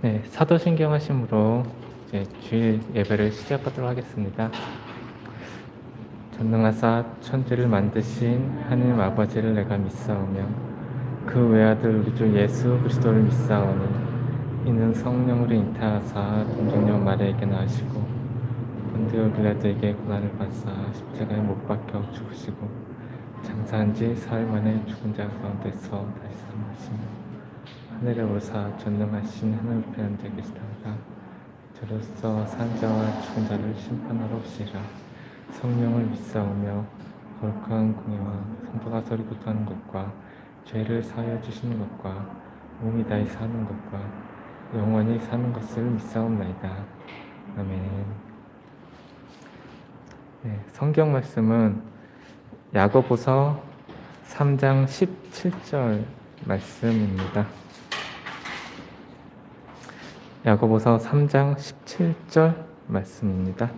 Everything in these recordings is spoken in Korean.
네, 사도신경 하심으로 이제 주일 예배를 시작하도록 하겠습니다. 전능하사 천지를 만드신 하느님 아버지를 내가 믿사오며 그 외아들 우리 주 예수 그리스도를 믿사오니 이는 성령으로 잉태하사 동정녀 마리아에게 나으시고 본디오 빌라도에게 고난을 받사 십자가에 못 박혀 죽으시고 장사한 지 사흘 만에 죽은 자 가운데서 다시 살아나시며 하늘에 오르사 전능하신 하늘 우편에 앉아 계시다가 저로서 산 자와 죽은 자를 심판하러 오시리라. 성령을 믿사오며 거룩한 공예와 성도가 서로 교통하는 것과 죄를 사하여 주시는 것과 몸이 다히 사는 것과 영원히 사는 것을 믿사옵나이다. 아멘. 네, 성경 말씀은 야고보서 3장 17절 말씀입니다. 야고보서 3장 17절 말씀입니다.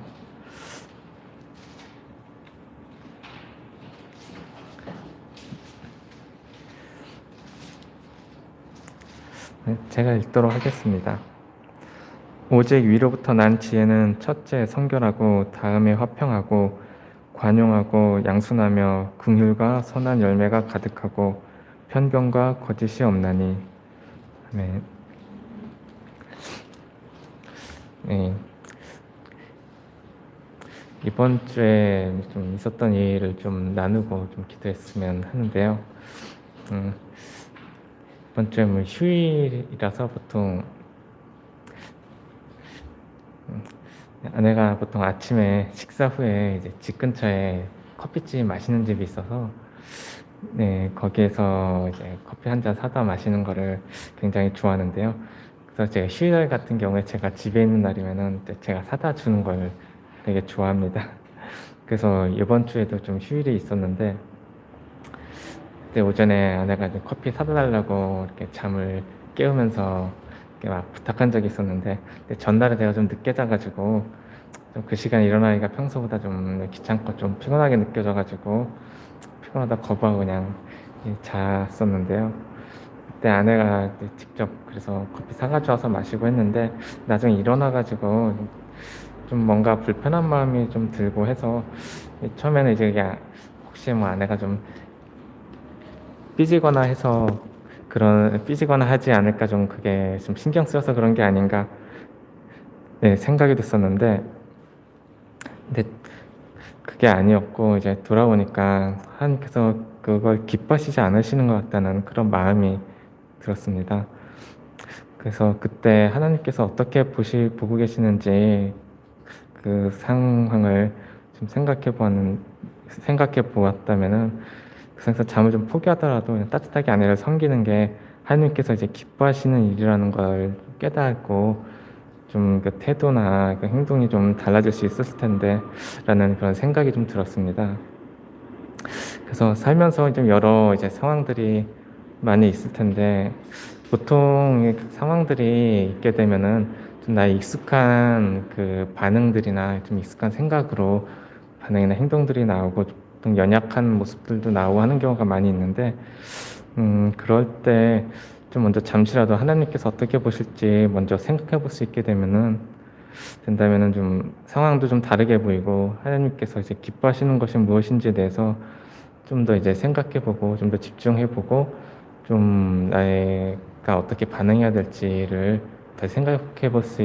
제가 읽도록 하겠습니다. 오직 위로부터 난 지혜는 첫째 성결하고 다음에 화평하고 관용하고 양순하며 긍휼과 선한 열매가 가득하고 편견과 거짓이 없나니. 아멘. 네. 이번 주에 좀 있었던 일을 좀 나누고 좀 기도했으면 하는데요. 이번 주에 뭐 휴일이라서 보통 아내가 보통 아침에 식사 후에 이제 집 근처에 커피집 맛있는 집이 있어서 네, 거기에서 이제 커피 한 잔 사다 마시는 거를 굉장히 좋아하는데요. 그래서 제가 휴일 같은 경우에 제가 집에 있는 날이면은 제가 사다 주는 걸 되게 좋아합니다. 그래서 이번 주에도 좀 휴일이 있었는데 그때 오전에 아내가 이제 커피 사다 달라고 이렇게 잠을 깨우면서 이렇게 막 부탁한 적이 있었는데 전날에 제가 좀 늦게 자가지고 좀 그 시간에 일어나기가 평소보다 좀 귀찮고 좀 피곤하게 느껴져가지고 피곤하다 거부하고 그냥 잤었는데요. 그때 아내가 직접 그래서 커피 사가지고 와서 마시고 했는데 나중에 일어나가지고 좀 뭔가 불편한 마음이 좀 들고 해서 처음에는 이제 그냥 혹시 뭐 아내가 좀 삐지거나 해서 삐지거나 하지 않을까 좀 그게 좀 신경 쓰여서 그런 게 아닌가 생각이 됐었는데 근데 그게 아니었고 이제 돌아오니까 하나님께서 그걸 기뻐하시지 않으시는 것 같다는 그런 마음이 들었습니다. 그래서 그때 하나님께서 어떻게 보고 계시는지 그 상황을 좀 생각해 보았다면은 그 상황에서 잠을 좀 포기하더라도 그냥 따뜻하게 아내를 섬기는 게 하나님께서 이제 기뻐하시는 일이라는 걸 깨닫고 좀 그 태도나 그 행동이 좀 달라질 수 있었을 텐데 라는 그런 생각이 좀 들었습니다. 그래서 살면서 좀 여러 이제 상황들이 많이 있을 텐데 보통 그 상황들이 있게 되면은 좀 나의 익숙한 그 반응들이나 좀 익숙한 생각으로 반응이나 행동들이 나오고 좀 연약한 모습들도 나오고 하는 경우가 많이 있는데 그럴 때 좀 먼저 잠시라도 하나님께서 어떻게 보실지 먼저 생각해 볼 수 있게 된다면은 좀 상황도 좀 다르게 보이고 하나님께서 이제 기뻐하시는 것이 무엇인지에 대해서 좀 더 이제 생각해 보고 좀 더 집중해 보고 좀 나가 어떻게 반응해야 될지를 더 생각해 볼 수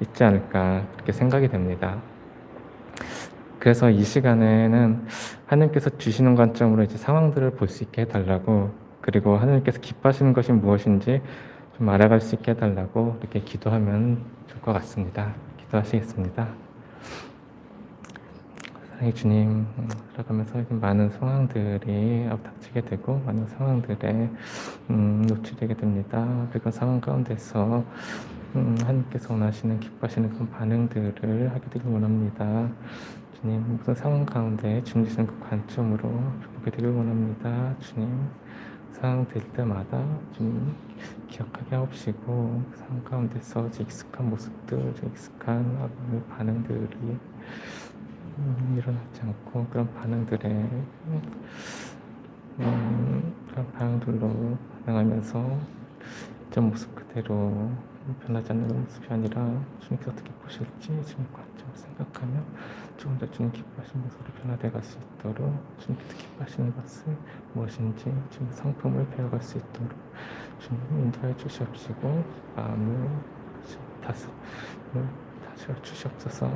있지 않을까 그렇게 생각이 됩니다. 그래서 이 시간에는 하나님께서 주시는 관점으로 이제 상황들을 볼 수 있게 해달라고 그리고 하나님께서 기뻐하시는 것이 무엇인지 좀 알아갈 수 있게 해달라고 이렇게 기도하면 좋을 것 같습니다. 기도하시겠습니다. 사랑의 주님, 살아가면서 많은 상황들이 닥치게 되고 많은 상황들에 노출되게 됩니다. 그리고 상황 가운데서 하나님께서 원하시는 기뻐하시는 그런 반응들을 하게 되길 원합니다. 주님, 모든 상황 가운데 주님 주시는 그 관점으로 보게 되길 원합니다. 주님, 상황 될 때마다 주님 기억하게 하옵시고 그 상황 가운데서 제 익숙한 모습들, 제 익숙한 반응들이 일어나지 않고 그런 반응들에 그런 반응들로 반응하면서 제 모습 그대로 변하지 않는 그런 모습이 아니라 주님께서 어떻게 보실지 주님 관점을 생각하며 조금 더 주님 기뻐하시는 모습으로 변화되어 갈 수 있도록 주님께서 기뻐하시는 것은 무엇인지 주님 성품을 배워갈 수 있도록 주님 인도해 주시옵시고 마음을 다스려 주시옵소서.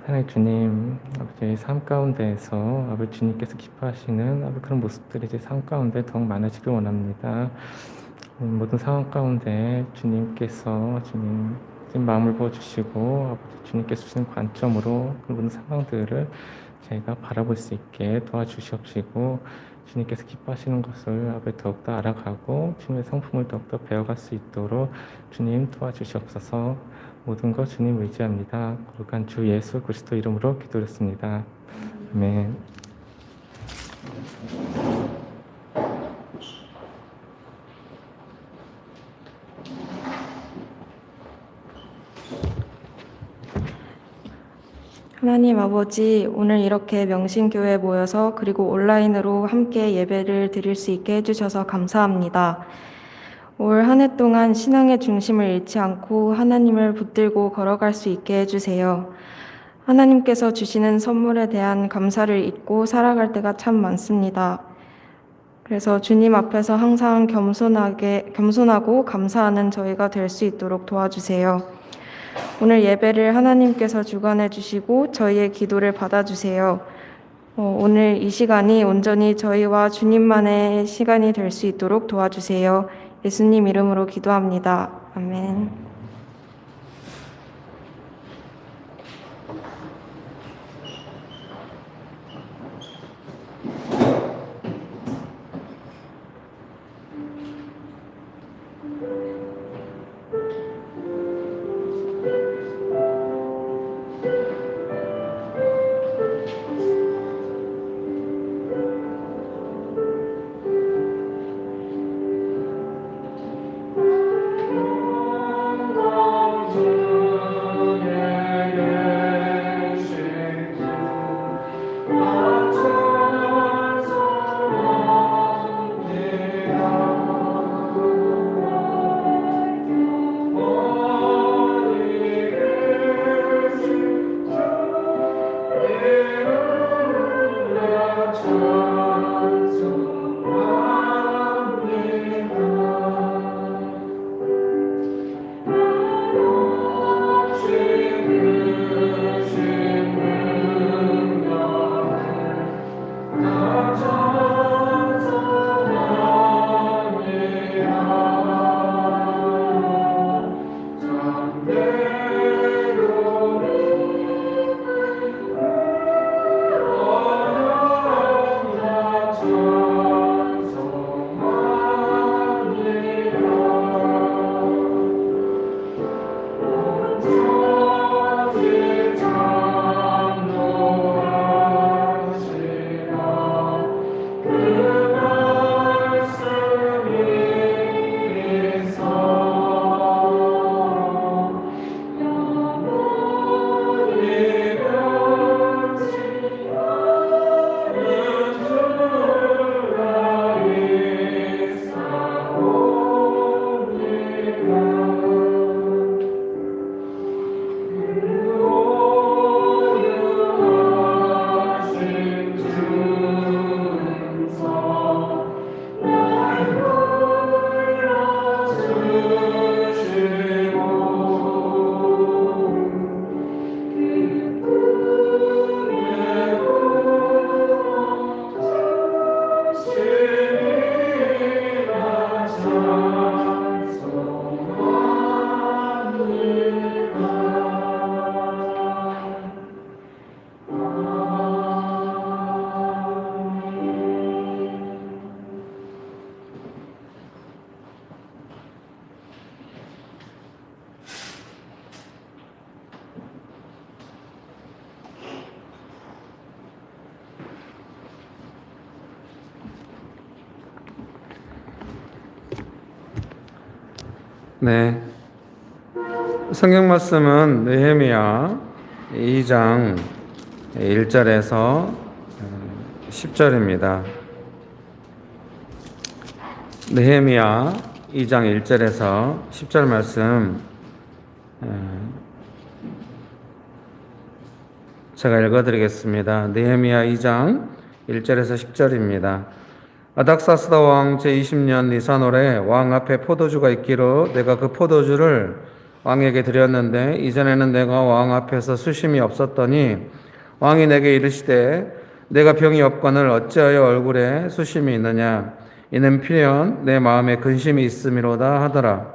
사랑의 주님, 아버지의 삶 가운데에서 아버지 주님께서 기뻐하시는 아버지 그런 모습들이 제 삶 가운데 더욱 많아지길 원합니다. 모든 상황 가운데 주님께서 주님 마음을 부어주시고 아버지 주님께서 주신 관점으로 그 모든 상황들을 제가 바라볼 수 있게 도와주시옵시고 주님께서 기뻐하시는 것을 아버지 더욱더 알아가고 주님의 성품을 더욱더 배워갈 수 있도록 주님 도와주시옵소서. 모든 것 주님 의지합니다. 거룩한 주 예수 그리스도 이름으로 기도했습니다. 아멘. 하나님 아버지, 오늘 이렇게 명신교회에 모여서 그리고 온라인으로 함께 예배를 드릴 수 있게 해주셔서 감사합니다. 올 한 해 동안 신앙의 중심을 잃지 않고 하나님을 붙들고 걸어갈 수 있게 해주세요. 하나님께서 주시는 선물에 대한 감사를 잊고 살아갈 때가 참 많습니다. 그래서 주님 앞에서 항상 겸손하고 감사하는 저희가 될 수 있도록 도와주세요. 오늘 예배를 하나님께서 주관해 주시고 저희의 기도를 받아주세요. 오늘 이 시간이 온전히 저희와 주님만의 시간이 될 수 있도록 도와주세요. 예수님 이름으로 기도합니다. 아멘. 네, 성경 말씀은 느헤미야 2장 1절에서 10절입니다. 느헤미야 2장 1절에서 10절 말씀 제가 읽어드리겠습니다. 느헤미야 2장 1절에서 10절입니다. 아닥사스다 왕 제20년 니산월에 왕 앞에 포도주가 있기로 내가 그 포도주를 왕에게 드렸는데 이전에는 내가 왕 앞에서 수심이 없었더니 왕이 내게 이르시되 내가 병이 없거늘 어찌하여 얼굴에 수심이 있느냐 이는 필연 내 마음에 근심이 있음이로다 하더라.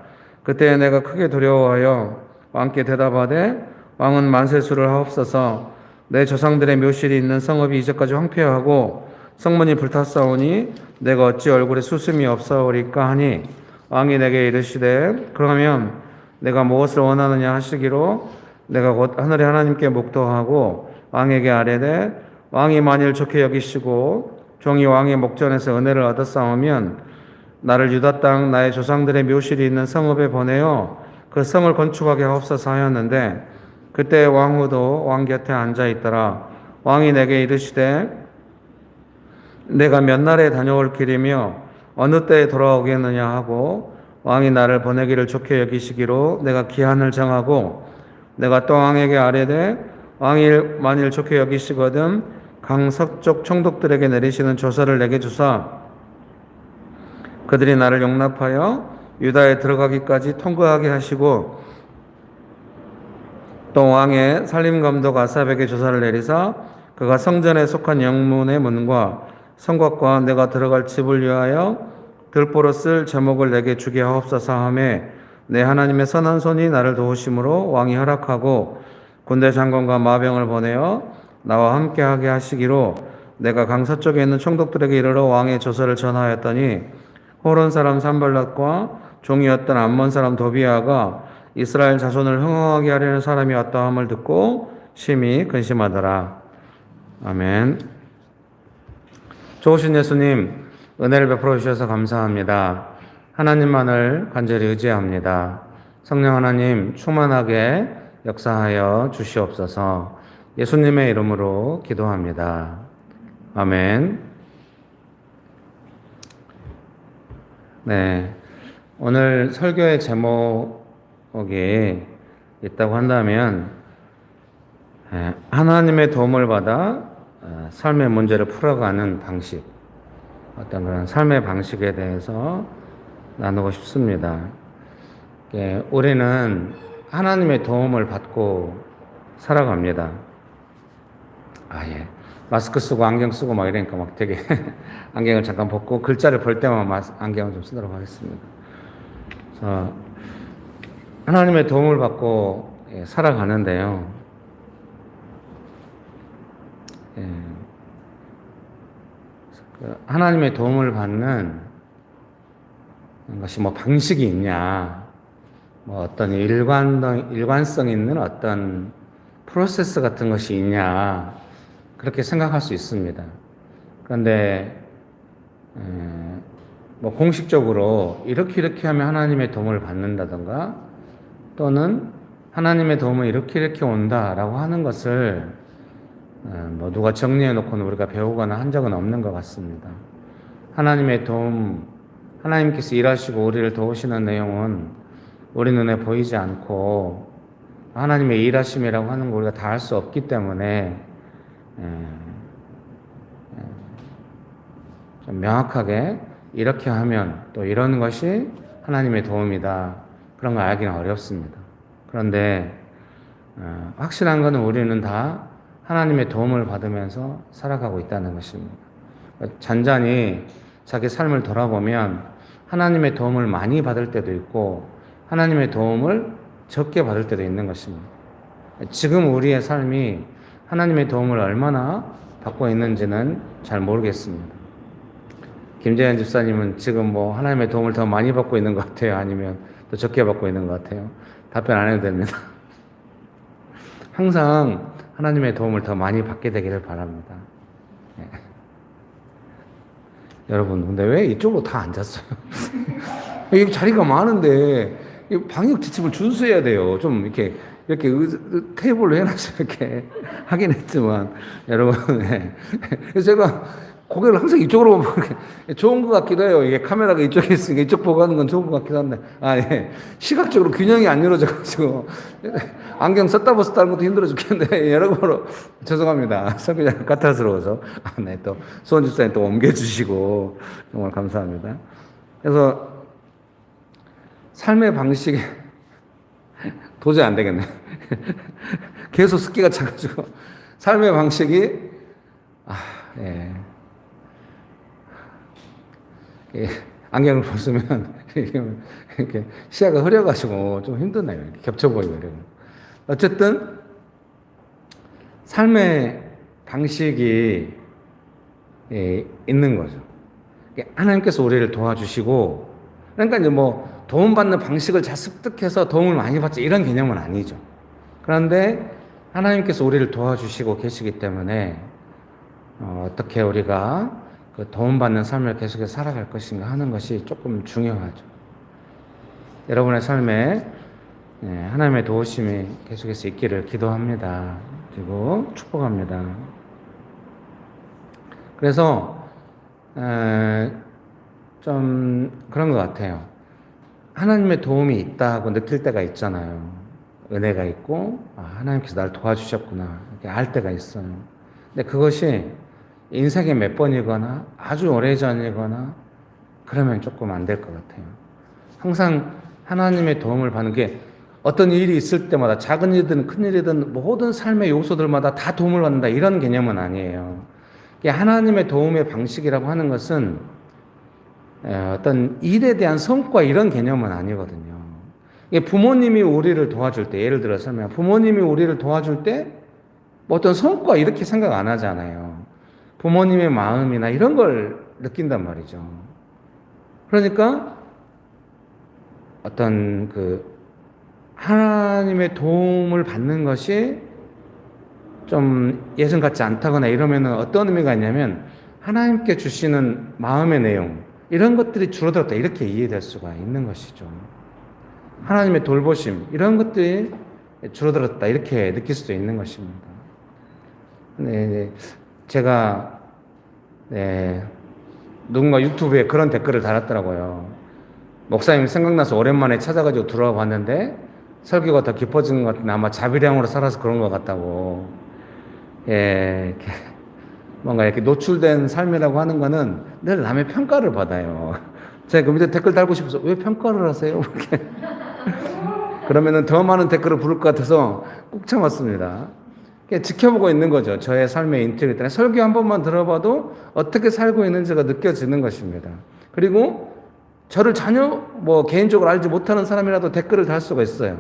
그때 내가 크게 두려워하여 왕께 대답하되 왕은 만세수를 하옵소서. 내 조상들의 묘실이 있는 성읍이 이제까지 황폐하고 성문이 불탔사오니 내가 어찌 얼굴에 수심이 없사오리까 하니 왕이 내게 이르시되 그러면 내가 무엇을 원하느냐 하시기로 내가 곧 하늘의 하나님께 묵도하고 왕에게 아뢰되 왕이 만일 좋게 여기시고 종이 왕의 목전에서 은혜를 얻었사오면 나를 유다 땅 나의 조상들의 묘실이 있는 성읍에 보내어 그 성을 건축하게 하옵소서 하였는데 그때 왕후도 왕 곁에 앉아 있더라. 왕이 내게 이르시되 내가 몇 날에 다녀올 길이며 어느 때에 돌아오겠느냐 하고 왕이 나를 보내기를 좋게 여기시기로 내가 기한을 정하고 내가 또 왕에게 아뢰되 왕이 만일 좋게 여기시거든 강 서쪽 총독들에게 내리시는 조서를 내게 주사 그들이 나를 용납하여 유다에 들어가기까지 통과하게 하시고 또 왕의 살림감독 아삽에게 조사를 내리사 그가 성전에 속한 영문의 문과 성곽과 내가 들어갈 집을 위하여 들보로 쓸 제목을 내게 주게 하옵소서 하며 내 하나님의 선한 손이 나를 도우심으로 왕이 허락하고 군대 장관과 마병을 보내어 나와 함께하게 하시기로 내가 강 서쪽에 있는 총독들에게 이르러 왕의 조서를 전하였더니 호론 사람 산발랏과 종이었던 암몬 사람 도비아가 이스라엘 자손을 흥황하게 하려는 사람이 왔다 함을 듣고 심히 근심하더라. 아멘. 좋으신 예수님, 은혜를 베풀어 주셔서 감사합니다. 하나님만을 간절히 의지합니다. 성령 하나님 충만하게 역사하여 주시옵소서. 예수님의 이름으로 기도합니다. 아멘. 네, 오늘 설교의 제목이 있다고 한다면 하나님의 도움을 받아 삶의 문제를 풀어가는 방식, 어떤 그런 삶의 방식에 대해서 나누고 싶습니다. 우리는 하나님의 도움을 받고 살아갑니다. 마스크 쓰고 안경 쓰고 막 이러니까 막 되게 안경을 잠깐 벗고 글자를 볼 때만 안경을 좀 쓰도록 하겠습니다. 그래서 하나님의 도움을 받고 살아가는데요. 하나님의 도움을 받는 것이 뭐 방식이 있냐, 뭐 어떤 일관성 있는 어떤 프로세스 같은 것이 있냐, 그렇게 생각할 수 있습니다. 그런데 뭐 공식적으로 이렇게 하면 하나님의 도움을 받는다던가 또는 하나님의 도움은 이렇게 온다라고 하는 것을 뭐 누가 정리해 놓고는 우리가 배우거나 한 적은 없는 것 같습니다. 하나님의 도움, 하나님께서 일하시고 우리를 도우시는 내용은 우리 눈에 보이지 않고 하나님의 일하심이라고 하는 거 우리가 다 알 수 없기 때문에 좀 명확하게 이렇게 하면 또 이런 것이 하나님의 도움이다, 그런 걸 알기는 어렵습니다. 그런데 확실한 것은 우리는 다 하나님의 도움을 받으면서 살아가고 있다는 것입니다. 잔잔히 자기 삶을 돌아보면 하나님의 도움을 많이 받을 때도 있고 하나님의 도움을 적게 받을 때도 있는 것입니다. 지금 우리의 삶이 하나님의 도움을 얼마나 받고 있는지는 잘 모르겠습니다. 김재현 집사님은 지금 뭐 하나님의 도움을 더 많이 받고 있는 것 같아요? 아니면 더 적게 받고 있는 것 같아요? 답변 안 해도 됩니다. 항상 하나님의 도움을 더 많이 받게 되기를 바랍니다. 네. 여러분, 근데 왜 이쪽으로 다 앉았어요? 여기 자리가 많은데 방역 지침을 준수해야 돼요. 좀 이렇게 테이블로 해놔서 이렇게 하긴 했지만 여러분, 네. 제가 고개를 항상 이쪽으로 보면 좋은 것 같기도 해요. 이게 카메라가 이쪽에 있으니까 이쪽 보고 하는 건 좋은 것 같기도 한데, 예. 시각적으로 균형이 안 이루어져가지고, 안경 썼다 벗었다 하는 것도 힘들어 죽겠는데, 여러모로 죄송합니다. 설교자 까탈스러워서. 네, 또, 수원 집사님 또 옮겨주시고, 정말 감사합니다. 그래서, 삶의 방식이 도저히 안 되겠네. 계속 습기가 차가지고, 삶의 방식이, 예. 안경을 벗으면 이렇게 시야가 흐려가지고 좀 힘드네요. 이렇게 겹쳐 보이고 이러면. 어쨌든 삶의 방식이 있는 거죠. 하나님께서 우리를 도와주시고, 그러니까 이제 뭐 도움받는 방식을 잘 습득해서 도움을 많이 받자 이런 개념은 아니죠. 그런데 하나님께서 우리를 도와주시고 계시기 때문에 어떻게 우리가 그 도움받는 삶을 계속해서 살아갈 것인가 하는 것이 조금 중요하죠. 여러분의 삶에 하나님의 도우심이 계속해서 있기를 기도합니다. 그리고 축복합니다. 그래서 좀 그런 것 같아요. 하나님의 도움이 있다고 느낄 때가 있잖아요. 은혜가 있고 하나님께서 나를 도와주셨구나 이렇게 알 때가 있어요. 근데 그것이 인생에 몇 번이거나 아주 오래전이거나 그러면 조금 안 될 것 같아요. 항상 하나님의 도움을 받는 게 어떤 일이 있을 때마다 작은 일이든 큰 일이든 모든 삶의 요소들마다 다 도움을 받는다 이런 개념은 아니에요. 하나님의 도움의 방식이라고 하는 것은 어떤 일에 대한 성과 이런 개념은 아니거든요. 부모님이 우리를 도와줄 때, 예를 들어서 부모님이 우리를 도와줄 때 뭐 어떤 성과 이렇게 생각 안 하잖아요. 부모님의 마음이나 이런 걸 느낀단 말이죠. 그러니까 어떤 그 하나님의 도움을 받는 것이 좀 예전 같지 않다거나 이러면은 어떤 의미가 있냐면 하나님께 주시는 마음의 내용 이런 것들이 줄어들었다 이렇게 이해될 수가 있는 것이죠. 하나님의 돌보심 이런 것들이 줄어들었다 이렇게 느낄 수도 있는 것입니다. 네, 제가 누군가 유튜브에 그런 댓글을 달았더라고요. 목사님 생각나서 오랜만에 찾아가지고 들어와 봤는데 설교가 더 깊어진 것 같은데 아마 자비량으로 살아서 그런 것 같다고. 이렇게 뭔가 이렇게 노출된 삶이라고 하는 거는 늘 남의 평가를 받아요. 제가 그 밑에 댓글 달고 싶어서 왜 평가를 하세요? 이렇게. 그러면은 더 많은 댓글을 부를 것 같아서 꾹 참았습니다. 지켜보고 있는 거죠. 저의 삶의 인테리어에 설교 한 번만 들어봐도 어떻게 살고 있는지가 느껴지는 것입니다. 그리고 저를 전혀 뭐 개인적으로 알지 못하는 사람이라도 댓글을 달 수가 있어요.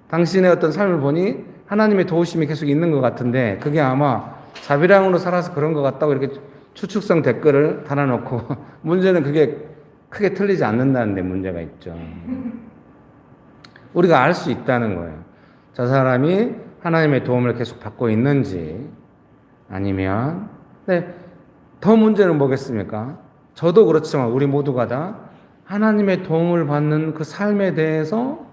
당신의 어떤 삶을 보니 하나님의 도우심이 계속 있는 것 같은데 그게 아마 자비량으로 살아서 그런 것 같다고 이렇게 추측성 댓글을 달아놓고 문제는 그게 크게 틀리지 않는다는 데 문제가 있죠. 우리가 알 수 있다는 거예요. 저 사람이 하나님의 도움을 계속 받고 있는지 아니면 더 문제는 뭐겠습니까? 저도 그렇지만 우리 모두가 다 하나님의 도움을 받는 그 삶에 대해서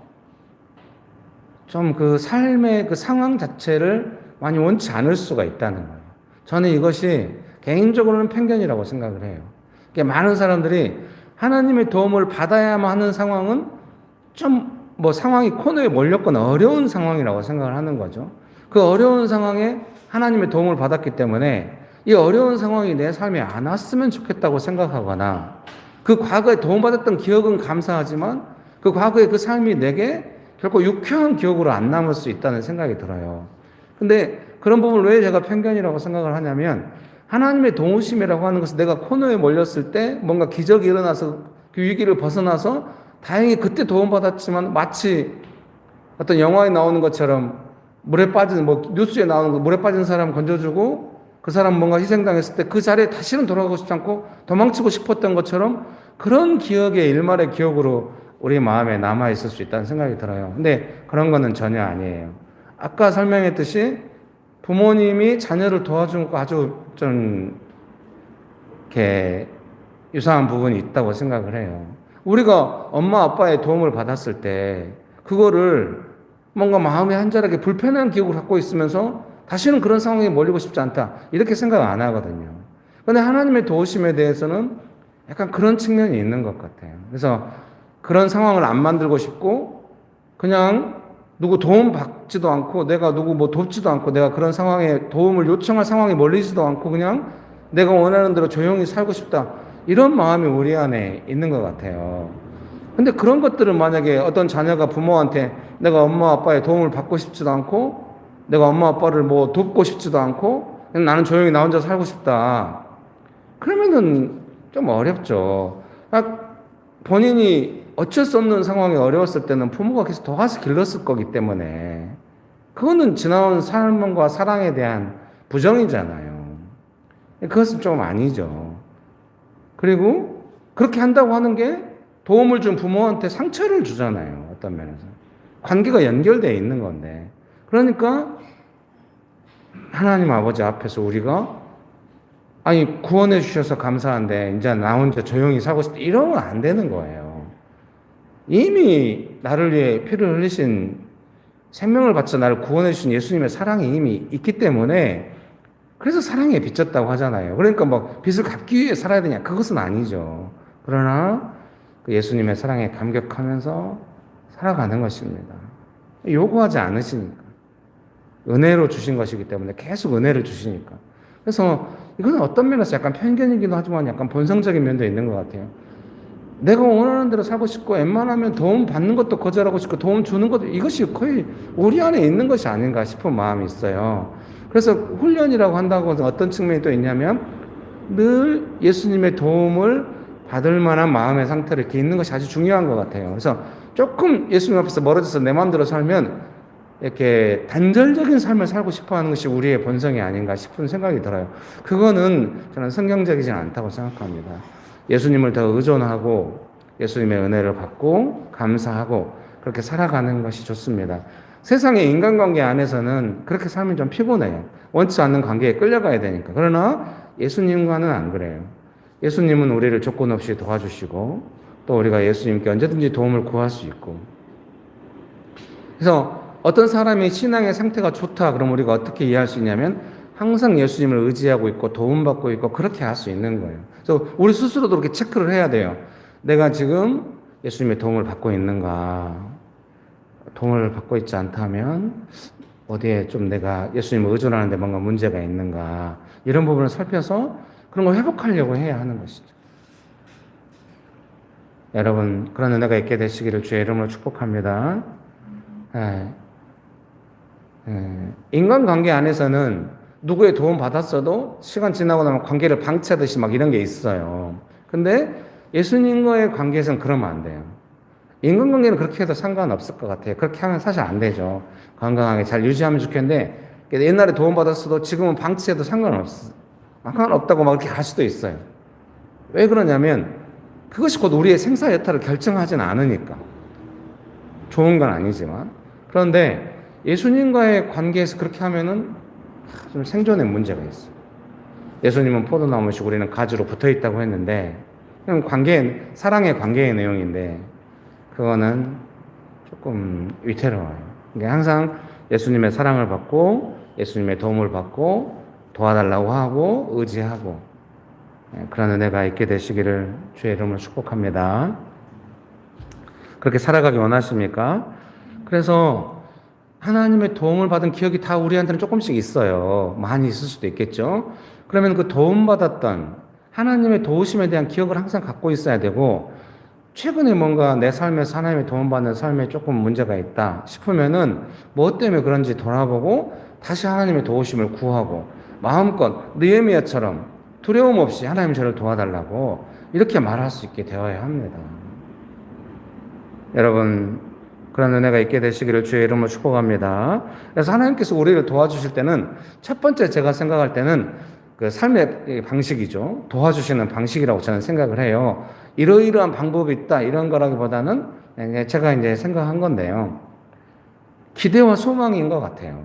좀 그 삶의 그 상황 자체를 많이 원치 않을 수가 있다는 거예요. 저는 이것이 개인적으로는 편견이라고 생각을 해요. 많은 사람들이 하나님의 도움을 받아야만 하는 상황은 좀 뭐 상황이 코너에 몰렸거나 어려운 상황이라고 생각을 하는 거죠. 그 어려운 상황에 하나님의 도움을 받았기 때문에 이 어려운 상황이 내 삶에 안 왔으면 좋겠다고 생각하거나 그 과거에 도움받았던 기억은 감사하지만 그 과거의 그 삶이 내게 결코 유쾌한 기억으로 안 남을 수 있다는 생각이 들어요. 근데 그런 부분을 왜 제가 편견이라고 생각을 하냐면 하나님의 도우심이라고 하는 것은 내가 코너에 몰렸을 때 뭔가 기적이 일어나서 그 위기를 벗어나서 다행히 그때 도움받았지만 마치 어떤 영화에 나오는 것처럼 물에 빠진 뉴스에 나오는 거 물에 빠진 사람 건져주고 그 사람 뭔가 희생당했을 때 그 자리에 다시는 돌아가고 싶지 않고 도망치고 싶었던 것처럼 그런 기억의 일말의 기억으로 우리 마음에 남아있을 수 있다는 생각이 들어요. 근데 그런 거는 전혀 아니에요. 아까 설명했듯이 부모님이 자녀를 도와준 거 아주 좀 이렇게 유사한 부분이 있다고 생각을 해요. 우리가 엄마 아빠의 도움을 받았을 때 그거를 뭔가 마음에 한자락에 불편한 기억을 갖고 있으면서 다시는 그런 상황에 몰리고 싶지 않다 이렇게 생각 안 하거든요. 근데 하나님의 도우심에 대해서는 약간 그런 측면이 있는 것 같아요. 그래서 그런 상황을 안 만들고 싶고, 그냥 누구 도움 받지도 않고, 내가 누구 뭐 돕지도 않고, 내가 그런 상황에 도움을 요청할 상황에 몰리지도 않고, 그냥 내가 원하는 대로 조용히 살고 싶다. 이런 마음이 우리 안에 있는 것 같아요. 근데 그런 것들은 만약에 어떤 자녀가 부모한테 내가 엄마 아빠의 도움을 받고 싶지도 않고, 내가 엄마 아빠를 뭐 돕고 싶지도 않고, 그냥 나는 조용히 나 혼자 살고 싶다. 그러면은 좀 어렵죠. 본인이 어쩔 수 없는 상황이 어려웠을 때는 부모가 계속 도와서 길렀을 거기 때문에 그거는 지나온 삶과 사랑에 대한 부정이잖아요. 그것은 좀 아니죠. 그리고 그렇게 한다고 하는 게 도움을 준 부모한테 상처를 주잖아요. 어떤 면에서. 관계가 연결되어 있는 건데. 그러니까 하나님 아버지 앞에서 우리가 아니 구원해 주셔서 감사한데 이제 나 혼자 조용히 살고 싶다 이러면 안 되는 거예요. 이미 나를 위해 피를 흘리신 생명을 바쳐 나를 구원해 주신 예수님의 사랑이 이미 있기 때문에 그래서 사랑에 빚졌다고 하잖아요. 그러니까 뭐 빚을 갚기 위해 살아야 되냐 그것은 아니죠. 그러나 그 예수님의 사랑에 감격하면서 살아가는 것입니다. 요구하지 않으시니까 은혜로 주신 것이기 때문에 계속 은혜를 주시니까. 그래서 이건 어떤 면에서 약간 편견이기도 하지만 약간 본성적인 면도 있는 것 같아요. 내가 원하는 대로 살고 싶고 웬만하면 도움 받는 것도 거절하고 싶고 도움 주는 것도 이것이 거의 우리 안에 있는 것이 아닌가 싶은 마음이 있어요. 그래서 훈련이라고 한다고 해서 어떤 측면이 또 있냐면 늘 예수님의 도움을 받을 만한 마음의 상태를 이렇게 있는 것이 아주 중요한 것 같아요. 그래서 조금 예수님 앞에서 멀어져서 내 마음대로 살면 이렇게 단절적인 삶을 살고 싶어 하는 것이 우리의 본성이 아닌가 싶은 생각이 들어요. 그거는 저는 성경적이지 않다고 생각합니다. 예수님을 더 의존하고 예수님의 은혜를 받고 감사하고 그렇게 살아가는 것이 좋습니다. 세상의 인간관계 안에서는 그렇게 살면 좀 피곤해요. 원치 않는 관계에 끌려가야 되니까. 그러나 예수님과는 안 그래요. 예수님은 우리를 조건 없이 도와주시고 또 우리가 예수님께 언제든지 도움을 구할 수 있고. 그래서 어떤 사람이 신앙의 상태가 좋다 그럼 우리가 어떻게 이해할 수 있냐면 항상 예수님을 의지하고 있고 도움받고 있고 그렇게 할 수 있는 거예요. 그래서 우리 스스로도 그렇게 체크를 해야 돼요. 내가 지금 예수님의 도움을 받고 있는가? 도움을 받고 있지 않다면 어디에 좀 내가 예수님을 의존하는데 뭔가 문제가 있는가? 이런 부분을 살펴서 그런 걸 회복하려고 해야 하는 것이죠. 여러분 그런 은혜가 있게 되시기를 주의 이름으로 축복합니다. 인간관계 안에서는 누구의 도움 받았어도 시간 지나고 나면 관계를 방치하듯이 막 이런 게 있어요. 근데 예수님과의 관계에서는 그러면 안 돼요. 인간관계는 그렇게 해도 상관없을 것 같아요. 그렇게 하면 사실 안 되죠. 건강하게 잘 유지하면 좋겠는데 옛날에 도움 받았어도 지금은 방치해도 상관없다고 막 이렇게 갈 수도 있어요. 왜 그러냐면 그것이 곧 우리의 생사 여타를 결정하지는 않으니까. 좋은 건 아니지만. 그런데 예수님과의 관계에서 그렇게 하면은 좀 생존에 문제가 있어요. 예수님은 포도나무시고 우리는 가지로 붙어 있다고 했는데, 사랑의 관계의 내용인데, 그거는 조금 위태로워요. 그러니까 항상 예수님의 사랑을 받고, 예수님의 도움을 받고, 도와달라고 하고, 의지하고, 그런 은혜가 있게 되시기를 주의 이름으로 축복합니다. 그렇게 살아가기 원하십니까? 그래서 하나님의 도움을 받은 기억이 다 우리한테는 조금씩 있어요. 많이 있을 수도 있겠죠. 그러면 그 도움받았던 하나님의 도우심에 대한 기억을 항상 갖고 있어야 되고, 최근에 뭔가 내 삶에서 하나님의 도움받는 삶에 조금 문제가 있다 싶으면은 뭐 때문에 그런지 돌아보고 다시 하나님의 도우심을 구하고 마음껏 느헤미야처럼 두려움 없이 하나님 저를 도와달라고 이렇게 말할 수 있게 되어야 합니다. 여러분 그런 은혜가 있게 되시기를 주의 이름으로 축복합니다. 그래서 하나님께서 우리를 도와주실 때는 첫 번째 제가 생각할 때는 그 삶의 방식이죠. 도와주시는 방식이라고 저는 생각을 해요. 이러이러한 방법이 있다 이런 거라기보다는 제가 이제 생각한 건데요. 기대와 소망인 것 같아요.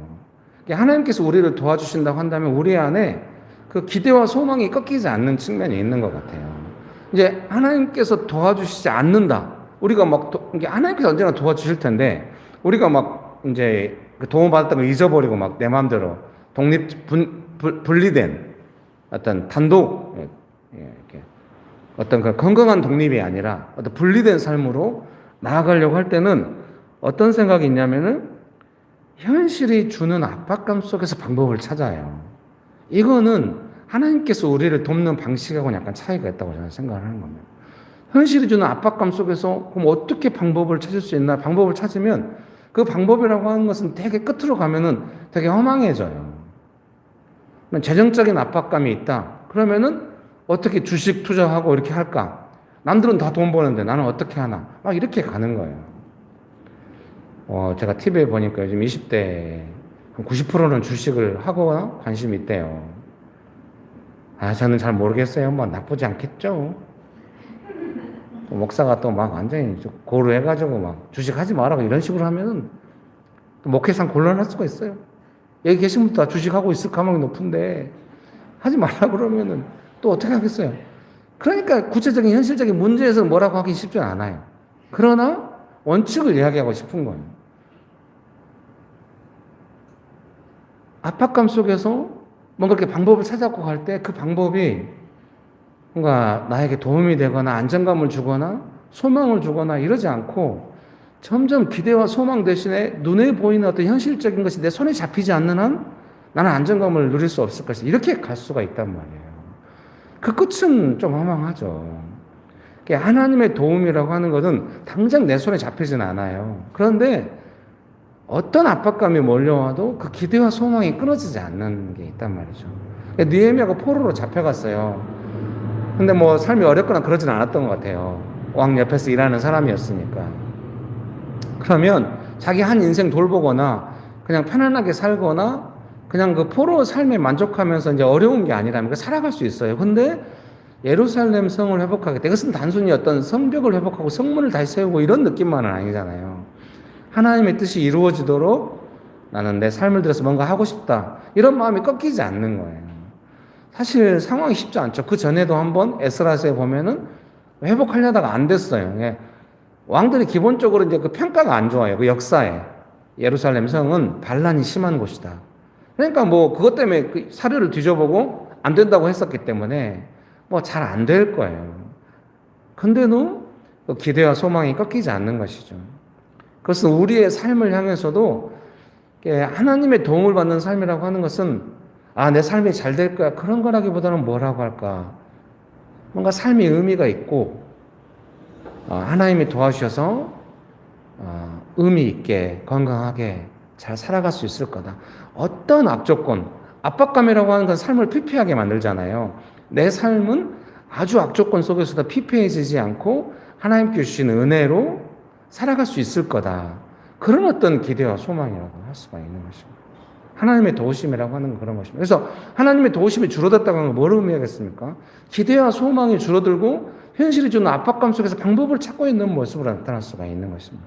하나님께서 우리를 도와주신다고 한다면 우리 안에 그 기대와 소망이 꺾이지 않는 측면이 있는 것 같아요. 이제 하나님께서 도와주시지 않는다. 우리가 하나님께서 언제나 도와주실 텐데 우리가 막 이제 도움 받았던 걸 잊어버리고 막 내 마음대로 분리된 어떤 단독 예, 이렇게 어떤 그 건강한 독립이 아니라 어떤 분리된 삶으로 나아가려고 할 때는 어떤 생각이 있냐면은 현실이 주는 압박감 속에서 방법을 찾아요. 이거는 하나님께서 우리를 돕는 방식하고는 약간 차이가 있다고 저는 생각을 하는 겁니다. 현실이 주는 압박감 속에서 그럼 어떻게 방법을 찾을 수 있나? 방법을 찾으면 그 방법이라고 하는 것은 되게 끝으로 가면은 되게 허망해져요. 재정적인 압박감이 있다. 그러면은 어떻게 주식 투자하고 이렇게 할까? 남들은 다 돈 버는데 나는 어떻게 하나? 막 이렇게 가는 거예요. 제가 TV에 보니까 요즘 20대 90%는 주식을 하거나 관심이 있대요. 저는 잘 모르겠어요. 뭐 나쁘지 않겠죠. 또 목사가 또 막 완전히 고루해가지고 막 주식 하지 말라고 이런 식으로 하면은 또 목회상 곤란할 수가 있어요. 여기 계신 분도 다 주식하고 있을 가능성이 높은데 하지 말라 그러면은 또 어떻게 하겠어요? 그러니까 구체적인 현실적인 문제에서 뭐라고 하기 쉽지 않아요. 그러나 원칙을 이야기하고 싶은 거예요. 압박감 속에서 뭔가 이렇게 방법을 찾아고 갈 때 그 방법이 뭔가 나에게 도움이 되거나 안정감을 주거나 소망을 주거나 이러지 않고 점점 기대와 소망 대신에 눈에 보이는 어떤 현실적인 것이 내 손에 잡히지 않는 한 나는 안정감을 누릴 수 없을 것이다. 이렇게 갈 수가 있단 말이에요. 그 끝은 좀 허망하죠. 하나님의 도움이라고 하는 것은 당장 내 손에 잡히진 않아요. 그런데 어떤 압박감이 몰려와도 그 기대와 소망이 끊어지지 않는 게 있단 말이죠. 느헤미야가 포로로 잡혀갔어요. 근데 뭐 삶이 어렵거나 그러진 않았던 것 같아요. 왕 옆에서 일하는 사람이었으니까. 그러면 자기 한 인생 돌보거나 그냥 편안하게 살거나 그냥 그 포로 삶에 만족하면서 이제 어려운 게 아니라면 살아갈 수 있어요. 근데 예루살렘 성을 회복하겠다. 이것은 단순히 어떤 성벽을 회복하고 성문을 다시 세우고 이런 느낌만은 아니잖아요. 하나님의 뜻이 이루어지도록 나는 내 삶을 들여서 뭔가 하고 싶다. 이런 마음이 꺾이지 않는 거예요. 사실 상황이 쉽지 않죠. 그 전에도 한번 에스라서에 보면은 회복하려다가 안 됐어요. 왕들이 기본적으로 이제 그 평가가 안 좋아요. 그 역사에. 예루살렘 성은 반란이 심한 곳이다. 그러니까 뭐 그것 때문에 그 사료를 뒤져보고 안 된다고 했었기 때문에 뭐 잘 안 될 거예요. 근데도 그 기대와 소망이 꺾이지 않는 것이죠. 그것은 우리의 삶을 향해서도 하나님의 도움을 받는 삶이라고 하는 것은 내 삶이 잘 될 거야. 그런 거라기보다는 뭐라고 할까? 뭔가 삶의 의미가 있고 하나님이 도와주셔서 의미 있게 건강하게 잘 살아갈 수 있을 거다. 어떤 악조건, 압박감이라고 하는 건 삶을 피폐하게 만들잖아요. 내 삶은 아주 악조건 속에서도 피폐해지지 않고 하나님께 주신 은혜로 살아갈 수 있을 거다. 그런 어떤 기대와 소망이라고 할 수가 있는 것입니다. 하나님의 도우심이라고 하는 건 그런 것입니다. 그래서 하나님의 도우심이 줄어들었다고 하는 건 뭘 의미하겠습니까? 기대와 소망이 줄어들고 현실이 주는 압박감 속에서 방법을 찾고 있는 모습으로 나타날 수가 있는 것입니다.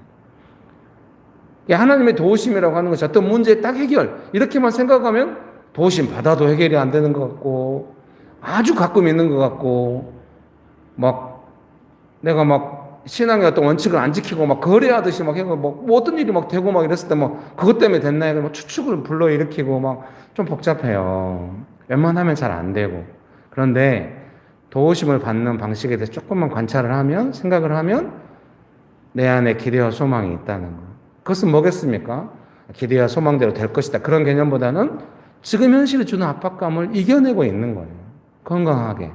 하나님의 도우심이라고 하는 것이 어떤 문제의 딱 해결 이렇게만 생각하면 도우심 받아도 해결이 안 되는 것 같고 아주 가끔 있는 것 같고 막 내가 막 신앙의 어떤 원칙을 안 지키고 막 거래하듯이 막 해고 뭐 어떤 일이 막 되고 막 이랬을 때 뭐 그것 때문에 됐나 해서 막 추측을 불러일으키고 막 좀 복잡해요. 웬만하면 잘 안 되고. 그런데 도우심을 받는 방식에 대해서 조금만 관찰을 하면 생각을 하면 내 안에 기대와 소망이 있다는 거. 그것은 뭐겠습니까? 기대와 소망대로 될 것이다. 그런 개념보다는 지금 현실이 주는 압박감을 이겨내고 있는 거예요. 건강하게.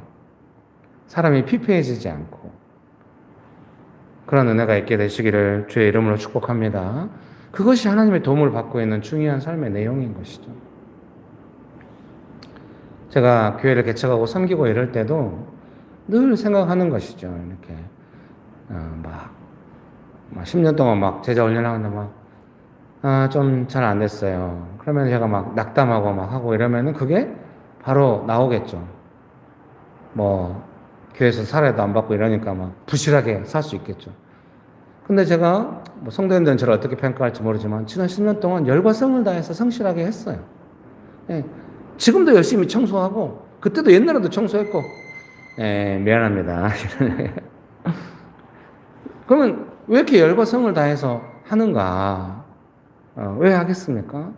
사람이 피폐해지지 않고. 그런 은혜가 있게 되시기를 주의 이름으로 축복합니다. 그것이 하나님의 도움을 받고 있는 중요한 삶의 내용인 것이죠. 제가 교회를 개척하고 섬기고 이럴 때도 늘 생각하는 것이죠. 이렇게 막 10년 동안 막 제자 훈련하는데 막 좀 잘 안 됐어요. 그러면 제가 막 낙담하고 막 하고 이러면은 그게 바로 나오겠죠. 뭐 교회에서 사례도 안 받고 이러니까 막 부실하게 살 수 있겠죠. 근데 제가 뭐 성도님들은 저를 어떻게 평가할지 모르지만 지난 10년 동안 열과 성을 다해서 성실하게 했어요. 예. 지금도 열심히 청소하고 그때도 옛날에도 청소했고 미안합니다. 그러면 왜 이렇게 열과 성을 다해서 하는가? 왜 하겠습니까?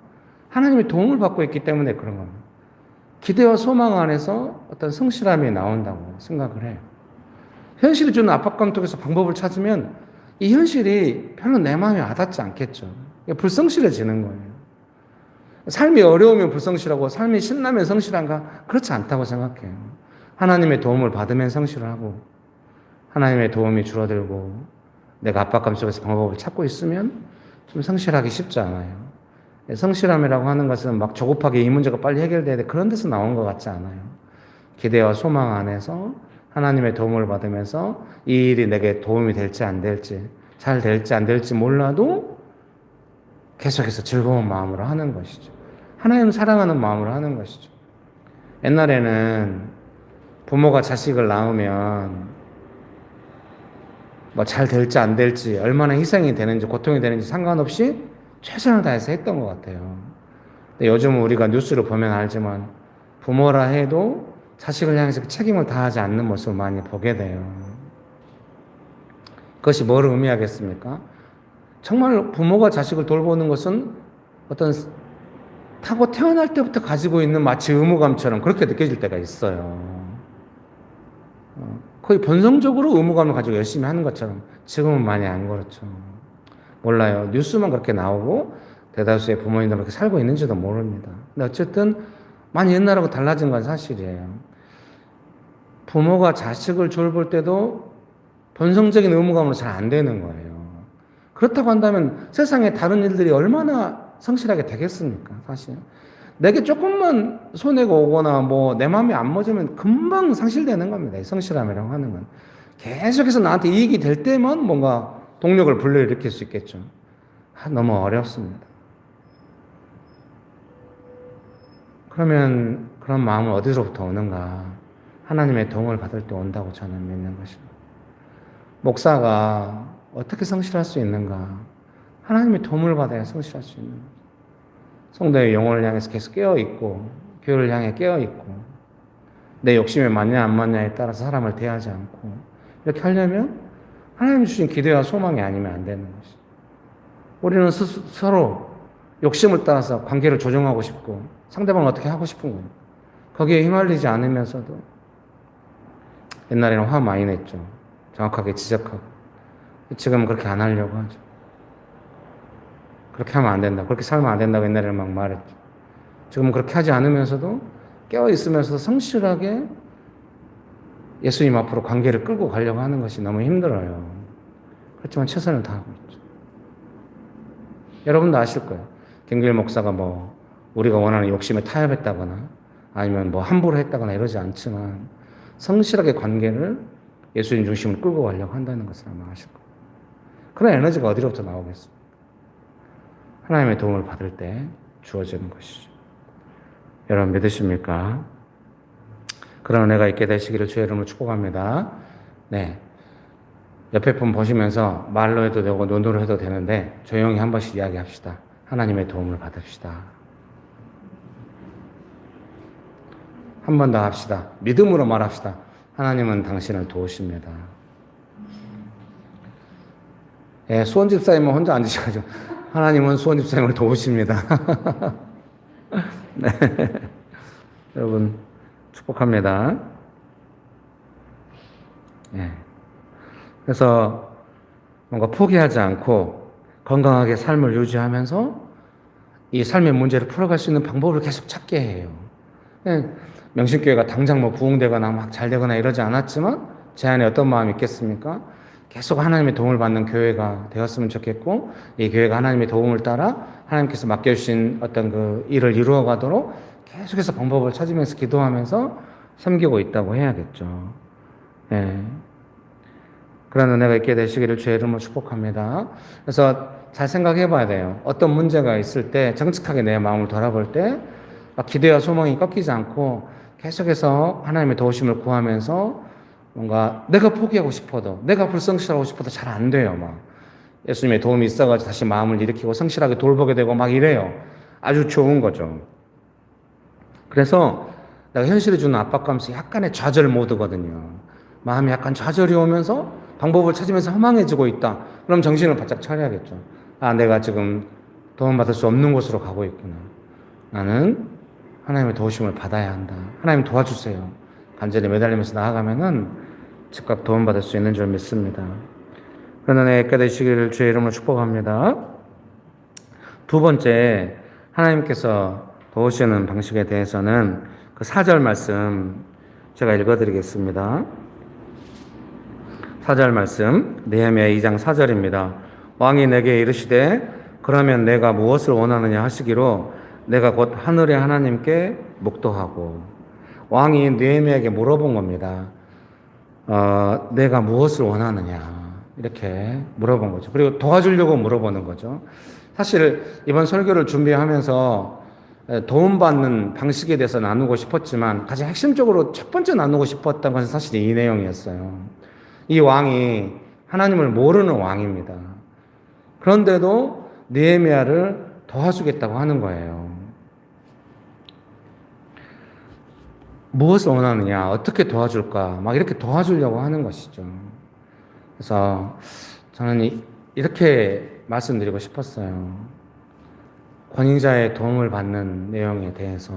하나님의 도움을 받고 있기 때문에 그런 겁니다. 기대와 소망 안에서 어떤 성실함이 나온다고 생각을 해요. 현실이 주는 압박감 속에서 방법을 찾으면 이 현실이 별로 내 마음에 와닿지 않겠죠. 불성실해지는 거예요. 삶이 어려우면 불성실하고 삶이 신나면 성실한가? 그렇지 않다고 생각해요. 하나님의 도움을 받으면 성실하고 하나님의 도움이 줄어들고 내가 압박감 속에서 방법을 찾고 있으면 좀 성실하기 쉽지 않아요. 성실함이라고 하는 것은 막 조급하게 이 문제가 빨리 해결돼야 돼 그런 데서 나온 것 같지 않아요. 기대와 소망 안에서 하나님의 도움을 받으면서 이 일이 내게 도움이 될지 안 될지 잘 될지 안 될지 몰라도 계속해서 즐거운 마음으로 하는 것이죠. 하나님 사랑하는 마음으로 하는 것이죠. 옛날에는 부모가 자식을 낳으면 뭐 잘 될지 안 될지 얼마나 희생이 되는지 고통이 되는지 상관없이 최선을 다해서 했던 것 같아요. 근데 요즘 우리가 뉴스를 보면 알지만 부모라 해도 자식을 향해서 책임을 다하지 않는 모습을 많이 보게 돼요. 그것이 뭘 의미하겠습니까? 정말 부모가 자식을 돌보는 것은 어떤 타고 태어날 때부터 가지고 있는 마치 의무감처럼 그렇게 느껴질 때가 있어요. 거의 본성적으로 의무감을 가지고 열심히 하는 것처럼 지금은 많이 안 그렇죠. 몰라요. 뉴스만 그렇게 나오고 대다수의 부모님들은 그렇게 살고 있는지도 모릅니다. 근데 어쨌든 많이 옛날하고 달라진 건 사실이에요. 부모가 자식을 돌볼 때도 본성적인 의무감으로 잘 안 되는 거예요. 그렇다고 한다면 세상에 다른 일들이 얼마나 성실하게 되겠습니까? 사실 내게 조금만 손해가 오거나 뭐 내 마음이 안 맞으면 금방 상실되는 겁니다. 성실함이라고 하는 건 계속해서 나한테 이익이 될 때만 뭔가 동력을 불러일으킬 수 있겠죠. 너무 어렵습니다. 그러면 그런 마음은 어디서부터 오는가? 하나님의 도움을 받을 때 온다고 저는 믿는 것입니다. 목사가 어떻게 성실할 수 있는가? 하나님의 도움을 받아야 성실할 수 있는 거죠. 성도의 영혼을 향해서 계속 깨어있고 교회를 향해 깨어있고 내 욕심에 맞냐 안 맞냐에 따라서 사람을 대하지 않고 이렇게 하려면 하나님 주신 기대와 소망이 아니면 안 되는 것이죠. 우리는 서로 욕심을 따라서 관계를 조정하고 싶고 상대방을 어떻게 하고 싶은 거예요. 거기에 휘말리지 않으면서도 옛날에는 화 많이 냈죠. 정확하게 지적하고. 지금은 그렇게 안 하려고 하죠. 그렇게 하면 안 된다. 그렇게 살면 안 된다고 옛날에는 막 말했죠. 지금은 그렇게 하지 않으면서도 깨어있으면서도 성실하게 예수님 앞으로 관계를 끌고 가려고 하는 것이 너무 힘들어요. 그렇지만 최선을 다하고 있죠. 여러분도 아실 거예요. 김길 목사가 뭐 우리가 원하는 욕심에 타협했다거나 아니면 뭐 함부로 했다거나 이러지 않지만 성실하게 관계를 예수님 중심으로 끌고 가려고 한다는 것을 아마 아실 거예요. 그런 에너지가 어디로부터 나오겠습니까? 하나님의 도움을 받을 때 주어지는 것이죠. 여러분 믿으십니까? 그런 은혜가 있게 되시기를 주의 이름으로 축복합니다. 네, 옆에 분 보시면서 말로 해도 되고 눈으로 해도 되는데 조용히 한 번씩 이야기합시다. 하나님의 도움을 받읍시다. 한 번 더 합시다. 믿음으로 말합시다. 하나님은 당신을 도우십니다. 예, 수원 집사님은 혼자 앉으셔가지고 하나님은 수원 집사님을 도우십니다. 네. 여러분 축복합니다. 예. 그래서 뭔가 포기하지 않고 건강하게 삶을 유지하면서 이 삶의 문제를 풀어갈 수 있는 방법을 계속 찾게 해요. 예. 명신교회가 당장 뭐 부흥되거나 막 잘 되거나 이러지 않았지만 제 안에 어떤 마음이 있겠습니까? 계속 하나님의 도움을 받는 교회가 되었으면 좋겠고 이 교회가 하나님의 도움을 따라 하나님께서 맡겨주신 어떤 그 일을 이루어가도록 계속해서 방법을 찾으면서 기도하면서 섬기고 있다고 해야겠죠. 예. 그런 은혜가 있게 되시기를 주의 이름으로 축복합니다. 그래서 잘 생각해 봐야 돼요. 어떤 문제가 있을 때 정직하게 내 마음을 돌아볼 때 막 기대와 소망이 꺾이지 않고 계속해서 하나님의 도우심을 구하면서 뭔가 내가 포기하고 싶어도 내가 불성실하고 싶어도 잘 안 돼요. 막 예수님의 도움이 있어가지고 다시 마음을 일으키고 성실하게 돌보게 되고 막 이래요. 아주 좋은 거죠. 그래서 내가 현실이 주는 압박감에서 약간의 좌절 모드거든요. 마음이 약간 좌절이 오면서 방법을 찾으면서 허망해지고 있다. 그럼 정신을 바짝 차려야겠죠. 아, 내가 지금 도움받을 수 없는 곳으로 가고 있구나. 나는 하나님의 도우심을 받아야 한다. 하나님 도와주세요. 간절히 매달리면서 나아가면은 즉각 도움받을 수 있는 줄 믿습니다. 그런 은혜 있게 되시기를 주의 이름으로 축복합니다. 두 번째, 하나님께서 도우시는 방식에 대해서는 그 4절 말씀 제가 읽어드리겠습니다. 4절 말씀, 느헤미야 2장 4절입니다. 왕이 내게 이르시되 그러면 내가 무엇을 원하느냐 하시기로 내가 곧 하늘의 하나님께 묵도하고. 왕이 느헤미야에게 물어본 겁니다. 내가 무엇을 원하느냐 이렇게 물어본 거죠. 그리고 도와주려고 물어보는 거죠. 사실 이번 설교를 준비하면서 도움받는 방식에 대해서 나누고 싶었지만 가장 핵심적으로 첫 번째 나누고 싶었던 것은 사실 이 내용이었어요. 이 왕이 하나님을 모르는 왕입니다. 그런데도 느헤미야를 도와주겠다고 하는 거예요. 무엇을 원하느냐, 어떻게 도와줄까, 막 이렇게 도와주려고 하는 것이죠. 그래서 저는 이렇게 말씀드리고 싶었어요. 권위자의 도움을 받는 내용에 대해서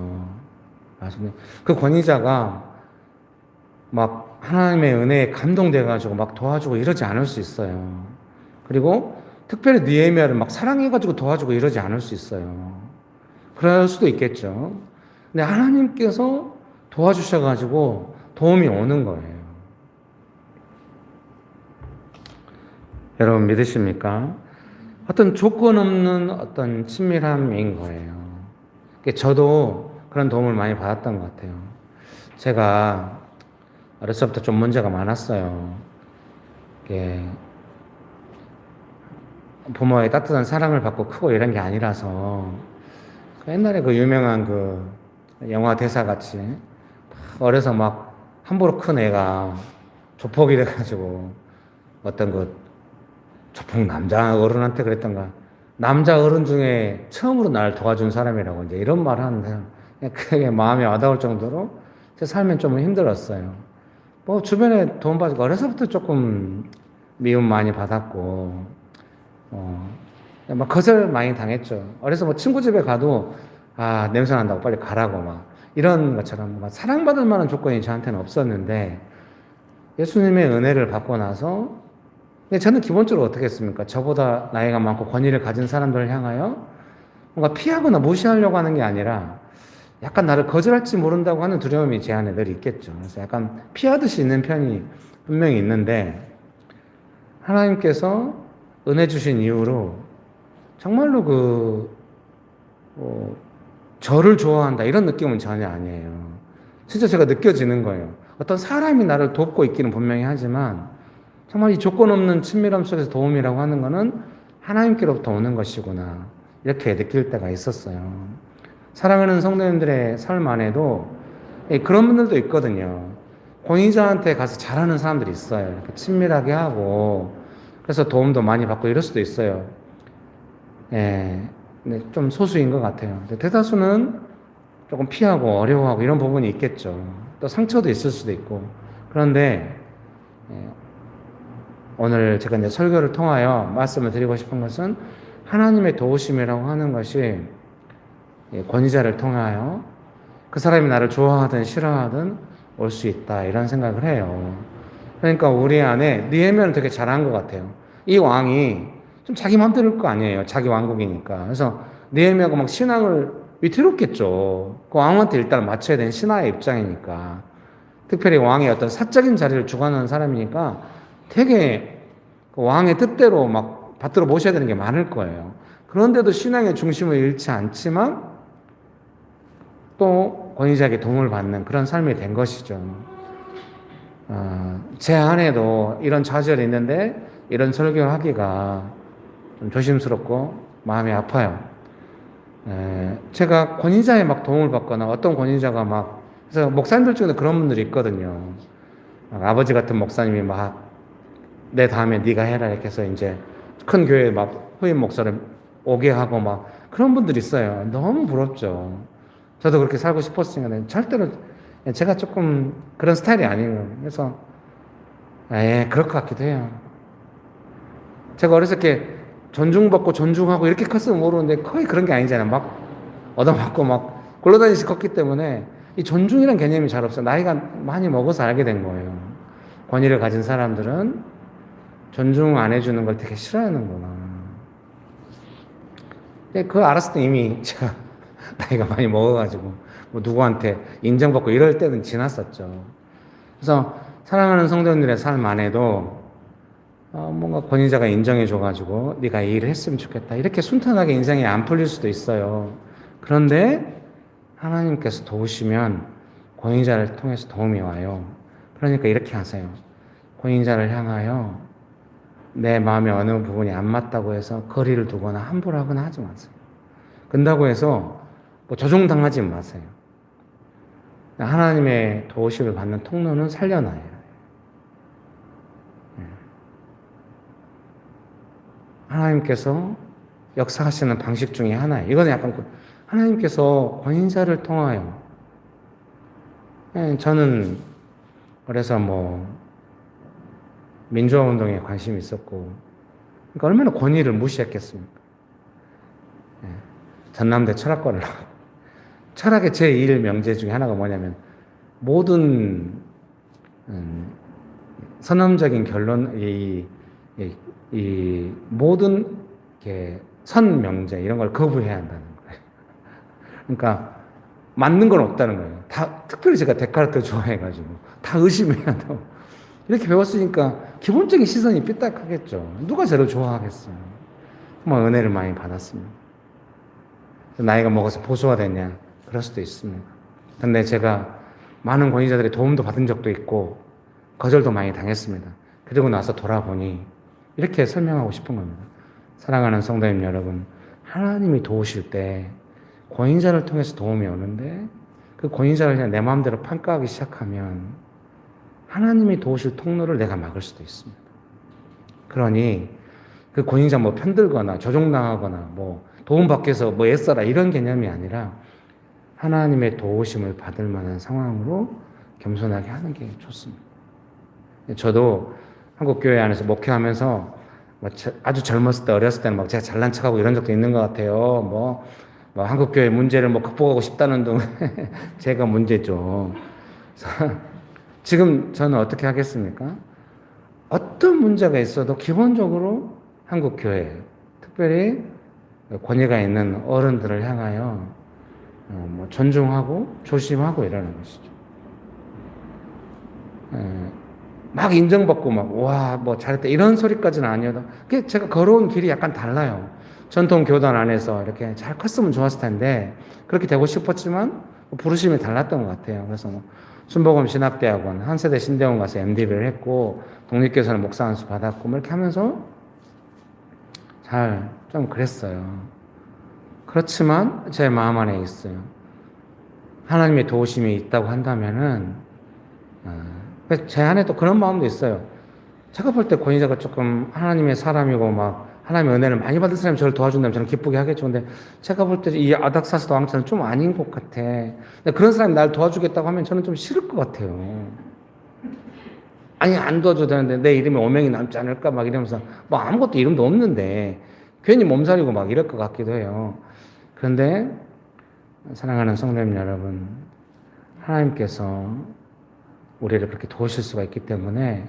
그 권위자가 막 하나님의 은혜에 감동돼가지고 막 도와주고 이러지 않을 수 있어요. 그리고 특별히 느헤미야를 막 사랑해가지고 도와주고 이러지 않을 수 있어요. 그럴 수도 있겠죠. 근데 하나님께서 도와주셔가지고 도움이 오는 거예요. 여러분 믿으십니까? 어떤 조건 없는 어떤 친밀함인 거예요. 저도 그런 도움을 많이 받았던 것 같아요. 제가 어렸을 때부터 좀 문제가 많았어요. 부모의 따뜻한 사랑을 받고 크고 이런 게 아니라서 옛날에 그 유명한 그 영화 대사 같이 어려서 막 함부로 큰 애가 조폭이 돼가지고 어떤 그 조폭 남자 어른한테 그랬던가, 남자 어른 중에 처음으로 날 도와준 사람이라고 이제 이런 말을 하는데 그게 마음이 와닿을 정도로 제 삶엔 좀 힘들었어요. 뭐 주변에 도움 받고 어려서부터 조금 미움 많이 받았고 막 거절 많이 당했죠. 어려서 뭐 친구 집에 가도 냄새 난다고 빨리 가라고 막 이런 것처럼 막 사랑받을 만한 조건이 저한테는 없었는데 예수님의 은혜를 받고 나서 저는 기본적으로 어떻게 했습니까? 저보다 나이가 많고 권위를 가진 사람들을 향하여 뭔가 피하거나 무시하려고 하는 게 아니라 약간 나를 거절할지 모른다고 하는 두려움이 제 안에 늘 있겠죠. 그래서 약간 피하듯이 있는 편이 분명히 있는데 하나님께서 은혜 주신 이후로 정말로 저를 좋아한다 이런 느낌은 전혀 아니에요. 진짜 제가 느껴지는 거예요. 어떤 사람이 나를 돕고 있기는 분명히 하지만 정말 이 조건 없는 친밀함 속에서 도움이라고 하는 것은 하나님께로부터 오는 것이구나 이렇게 느낄 때가 있었어요. 사랑하는 성도님들의 삶 안에도 그런 분들도 있거든요. 권위자한테 가서 잘하는 사람들이 있어요. 이렇게 친밀하게 하고 그래서 도움도 많이 받고 이럴 수도 있어요. 좀 소수인 것 같아요. 근데 대다수는 조금 피하고 어려워하고 이런 부분이 있겠죠. 또 상처도 있을 수도 있고. 그런데 오늘 제가 이제 설교를 통하여 말씀을 드리고 싶은 것은 하나님의 도우심이라고 하는 것이 권위자를 통하여 그 사람이 나를 좋아하든 싫어하든 올 수 있다 이런 생각을 해요. 그러니까 우리 안에 느헤미야는 되게 잘한 것 같아요. 이 왕이 좀 자기 마음대로일 거 아니에요. 자기 왕국이니까. 그래서 느헤미야가 막 신앙을 위태롭겠죠. 그 왕한테 일단 맞춰야 되는 신하의 입장이니까. 특별히 왕의 어떤 사적인 자리를 주관하는 사람이니까 되게 그 왕의 뜻대로 막 받들어 모셔야 되는 게 많을 거예요. 그런데도 신앙의 중심을 잃지 않지만 또 권위자에게 도움을 받는 그런 삶이 된 것이죠. 제 안에도 이런 좌절이 있는데 이런 설교를 하기가 좀 조심스럽고 마음이 아파요. 제가 권위자의 막 도움을 받거나 어떤 권위자가 막 그래서 목사님들 중에 그런 분들이 있거든요. 아버지 같은 목사님이 막 내 다음에 네가 해라 이렇게 해서 이제 큰 교회에 막 후임 목사를 오게 하고 막 그런 분들이 있어요. 너무 부럽죠. 저도 그렇게 살고 싶었으니까 절대로 제가 조금 그런 스타일이 아니에요. 그래서 그럴 것 같기도 해요. 제가 어렸을 때 존중받고 존중하고 이렇게 컸으면 모르는데 거의 그런 게 아니잖아요. 막 얻어맞고 막 굴러다니시 컸기 때문에 이 존중이란 개념이 잘 없어요. 나이가 많이 먹어서 알게 된 거예요. 권위를 가진 사람들은 존중 안 해주는 걸 되게 싫어하는구나. 근데 그걸 알았을 때 이미 제가 나이가 많이 먹어가지고 뭐 누구한테 인정받고 이럴 때는 지났었죠. 그래서 사랑하는 성도님들의 삶 안에도 뭔가 권위자가 인정해줘가지고 네가 이 일을 했으면 좋겠다. 이렇게 순탄하게 인생이 안 풀릴 수도 있어요. 그런데 하나님께서 도우시면 권위자를 통해서 도움이 와요. 그러니까 이렇게 하세요. 권위자를 향하여 내 마음의 어느 부분이 안 맞다고 해서 거리를 두거나 함부로 하거나 하지 마세요. 그런다고 해서 뭐 조종당하지 마세요. 하나님의 도우심을 받는 통로는 살려놔야 해요. 하나님께서 역사하시는 방식 중에 하나예요. 이거는 약간 하나님께서 권위자를 통하여, 저는 그래서 뭐 민주화 운동에 관심이 있었고, 그러니까 얼마나 권위를 무시했겠습니까? 전남대 철학과를 나왔고, 철학의 제1명제 중에 하나가 뭐냐면 모든 선언적인 결론, 이 모든 선명제 이런 걸 거부해야 한다는 거예요. 그러니까 맞는 건 없다는 거예요. 다, 특별히 제가 데카르트 좋아해가지고 다 의심해야 돼. 이렇게 배웠으니까 기본적인 시선이 삐딱하겠죠. 누가 저를 좋아하겠어요. 정말 은혜를 많이 받았습니다. 나이가 먹어서 보수가 됐냐? 그럴 수도 있습니다. 근데 제가 많은 권위자들의 도움도 받은 적도 있고 거절도 많이 당했습니다. 그리고 나서 돌아보니 이렇게 설명하고 싶은 겁니다. 사랑하는 성도님 여러분, 하나님이 도우실 때 권위자를 통해서 도움이 오는데 그 권위자를 그냥 내 마음대로 평가하기 시작하면 하나님이 도우실 통로를 내가 막을 수도 있습니다. 그러니 그 권위자 뭐 편들거나 조종당하거나 뭐 도움받기 위해서 뭐 애써라 이런 개념이 아니라 하나님의 도우심을 받을 만한 상황으로 겸손하게 하는 게 좋습니다. 저도 한국교회 안에서 목회하면서 아주 젊었을 때, 어렸을 때는 막 제가 잘난 척하고 이런 적도 있는 것 같아요. 뭐 한국교회 문제를 뭐 극복하고 싶다는 둥 제가 문제죠. 지금 저는 어떻게 하겠습니까? 어떤 문제가 있어도 기본적으로 한국교회, 특별히 권위가 있는 어른들을 향하여 뭐 존중하고 조심하고 이러는 것이죠. 막 인정받고 뭐 잘했다 이런 소리까지는 아니어도 그게 제가 걸어온 길이 약간 달라요. 전통 교단 안에서 이렇게 잘 컸으면 좋았을 텐데 그렇게 되고 싶었지만 부르심이 달랐던 것 같아요. 그래서 순복음 신학대학원 한세대 신대원 가서 MDB를 했고 독립교사는 목사 안수 받았고 뭐 이렇게 하면서 잘 좀 그랬어요. 그렇지만 제 마음 안에 있어요. 하나님의 도우심이 있다고 한다면은 제 안에 또 그런 마음도 있어요. 제가 볼 때 권위자가 조금 하나님의 사람이고 막 하나님의 은혜를 많이 받은 사람이 저를 도와준다면 저는 기쁘게 하겠죠. 근데 제가 볼 때 이 아닥사스도 왕처럼 좀 아닌 것 같아. 근데 그런 사람이 날 도와주겠다고 하면 저는 좀 싫을 것 같아요. 아니 안 도와줘도 되는데 내 이름에 오명이 남지 않을까 막 이러면서 뭐 아무것도 이름도 없는데 괜히 몸살이고 막 이럴 것 같기도 해요. 그런데 사랑하는 성도님 여러분, 하나님께서 우리를 그렇게 도우실 수가 있기 때문에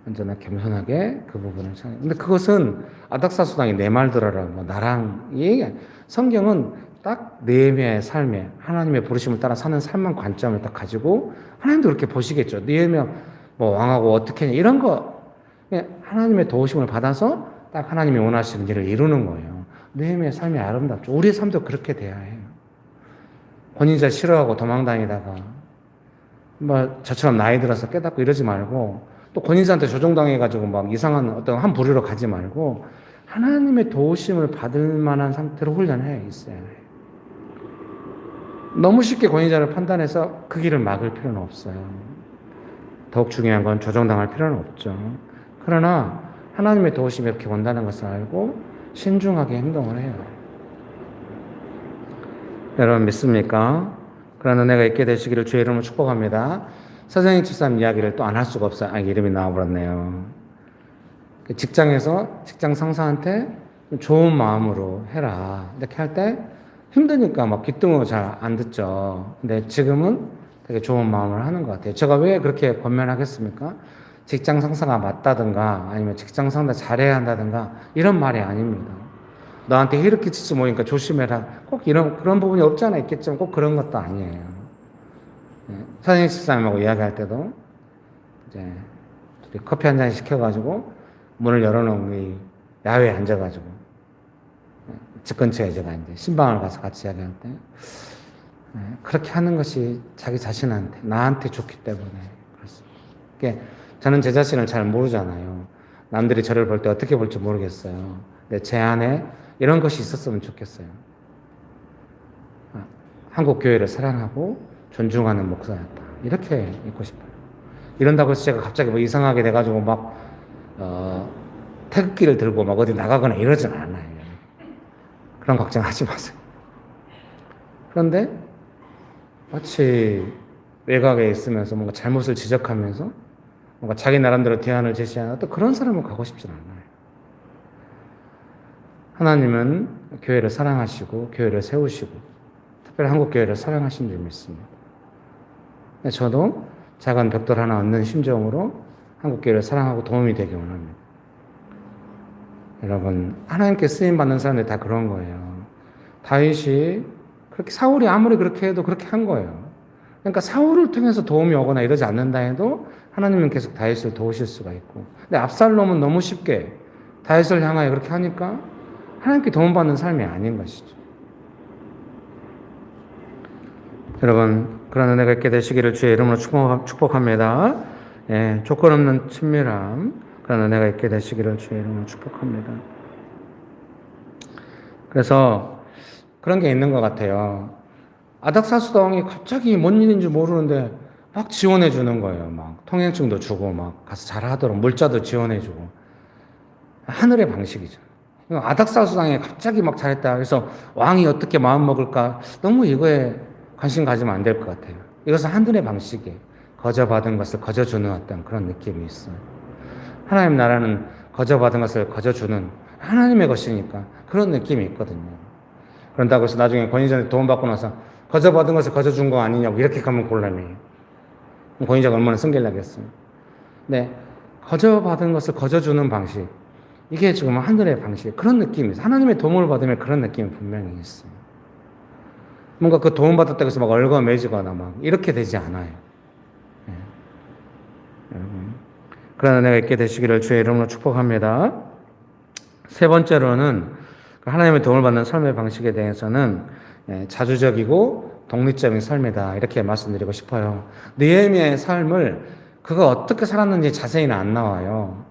언제나 겸손하게 그 부분을 생각해요. 근데 그것은 아닥사수당이 내 말 들어라, 뭐 나랑 이 얘기 아니에요. 성경은 딱 느헤미야의 삶에 하나님의 부르심을 따라 사는 삶만 관점을 딱 가지고 하나님도 그렇게 보시겠죠. 느헤미야 뭐 왕하고 어떻게 했냐 이런 거 하나님의 도우심을 받아서 딱 하나님이 원하시는 일을 이루는 거예요. 느헤미야의 삶이 아름답죠. 우리의 삶도 그렇게 돼야 해요. 권위자 싫어하고 도망다니다가 뭐 저처럼 나이 들어서 깨닫고 이러지 말고 또 권위자한테 조종당해가지고 막 이상한 어떤 한 부류로 가지 말고 하나님의 도우심을 받을 만한 상태로 훈련해 있어야 해요. 너무 쉽게 권위자를 판단해서 그 길을 막을 필요는 없어요. 더욱 중요한 건 조종당할 필요는 없죠. 그러나 하나님의 도우심이 이렇게 온다는 것을 알고 신중하게 행동을 해요. 여러분 믿습니까? 그런 은혜가 있게 되시기를 주의 이름으로 축복합니다. 서정희 집사님 이야기를 또 안 할 수가 없어요. 이름이 나와버렸네요. 직장에서 직장 상사한테 좋은 마음으로 해라. 이렇게 할 때 힘드니까 막 귀등으로 잘 안 듣죠. 근데 지금은 되게 좋은 마음을 하는 것 같아요. 제가 왜 그렇게 권면하겠습니까? 직장 상사가 맞다든가 아니면 직장 상사 잘해야 한다든가 이런 말이 아닙니다. 너한테 해를 끼치지 모르니까 조심해라. 꼭 그런 부분이 없지 않아 있겠지만 꼭 그런 것도 아니에요. 선생님 집사님하고 이야기할 때도 이제 둘이 커피 한 잔 시켜가지고 문을 열어놓은 이 야외에 앉아가지고 집 근처에 제가 이제 신방을 가서 같이 이야기할 때 그렇게 하는 것이 자기 자신한테 나한테 좋기 때문에 그렇습니다. 그러니까 저는 제 자신을 잘 모르잖아요. 남들이 저를 볼 때 어떻게 볼지 모르겠어요. 근데 제 안에 이런 것이 있었으면 좋겠어요. 한국 교회를 사랑하고 존중하는 목사였다. 이렇게 있고 싶어요. 이런다고 해서 제가 갑자기 뭐 이상하게 돼가지고 막 태극기를 들고 막 어디 나가거나 이러진 않아요. 그런 걱정하지 마세요. 그런데 마치 외곽에 있으면서 뭔가 잘못을 지적하면서 뭔가 자기 나름대로 대안을 제시하는 어떤 그런 사람을 가고 싶진 않아요. 하나님은 교회를 사랑하시고 교회를 세우시고 특별히 한국 교회를 사랑하신 줄 믿습니다. 저도 작은 벽돌 하나 얻는 심정으로 한국 교회를 사랑하고 도움이 되기 원합니다. 여러분, 하나님께 쓰임 받는 사람들이 다 그런 거예요. 다윗이 그렇게 사울이 아무리 그렇게 해도 그렇게 한 거예요. 그러니까 사울을 통해서 도움이 오거나 이러지 않는다 해도 하나님은 계속 다윗을 도우실 수가 있고, 근데 압살롬은 너무 쉽게 다윗을 향하여 그렇게 하니까 하나님께 도움받는 삶이 아닌 것이죠. 여러분, 그런 은혜가 있게 되시기를 주의 이름으로 축복합니다. 예, 조건 없는 친밀함, 그런 은혜가 있게 되시기를 주의 이름으로 축복합니다. 그래서 그런 게 있는 것 같아요. 아닥사스다왕이 갑자기 뭔 일인지 모르는데 막 지원해 주는 거예요. 막 통행증도 주고 막 가서 잘하도록 물자도 지원해 주고. 하늘의 방식이죠. 아닥사스다왕이 갑자기 막 잘했다. 그래서 왕이 어떻게 마음 먹을까? 너무 이거에 관심 가지면 안 될 것 같아요. 이것은 하늘의 방식이에요. 거저받은 것을 거저주는 어떤 그런 느낌이 있어요. 하나님 나라는 거저받은 것을 거저주는 하나님의 것이니까 그런 느낌이 있거든요. 그런다고 해서 나중에 권위자한테 도움받고 나서 거저받은 것을 거저준 거 아니냐고 이렇게 가면 곤란해요. 권위자가 얼마나 승계하겠어요. 네, 거저받은 것을 거저주는 방식, 이게 지금 하늘의 방식, 그런 느낌이 있어요. 하나님의 도움을 받으면 그런 느낌이 분명히 있어요. 뭔가 그 도움받았다고 해서 막 얽어매지거나 막 이렇게 되지 않아요. 네. 여러분, 그런 은혜가 있게 되시기를 주의 이름으로 축복합니다. 세 번째로는 하나님의 도움을 받는 삶의 방식에 대해서는 자주적이고 독립적인 삶이다, 이렇게 말씀드리고 싶어요. 느헤미야의 삶을 그가 어떻게 살았는지 자세히는 안 나와요.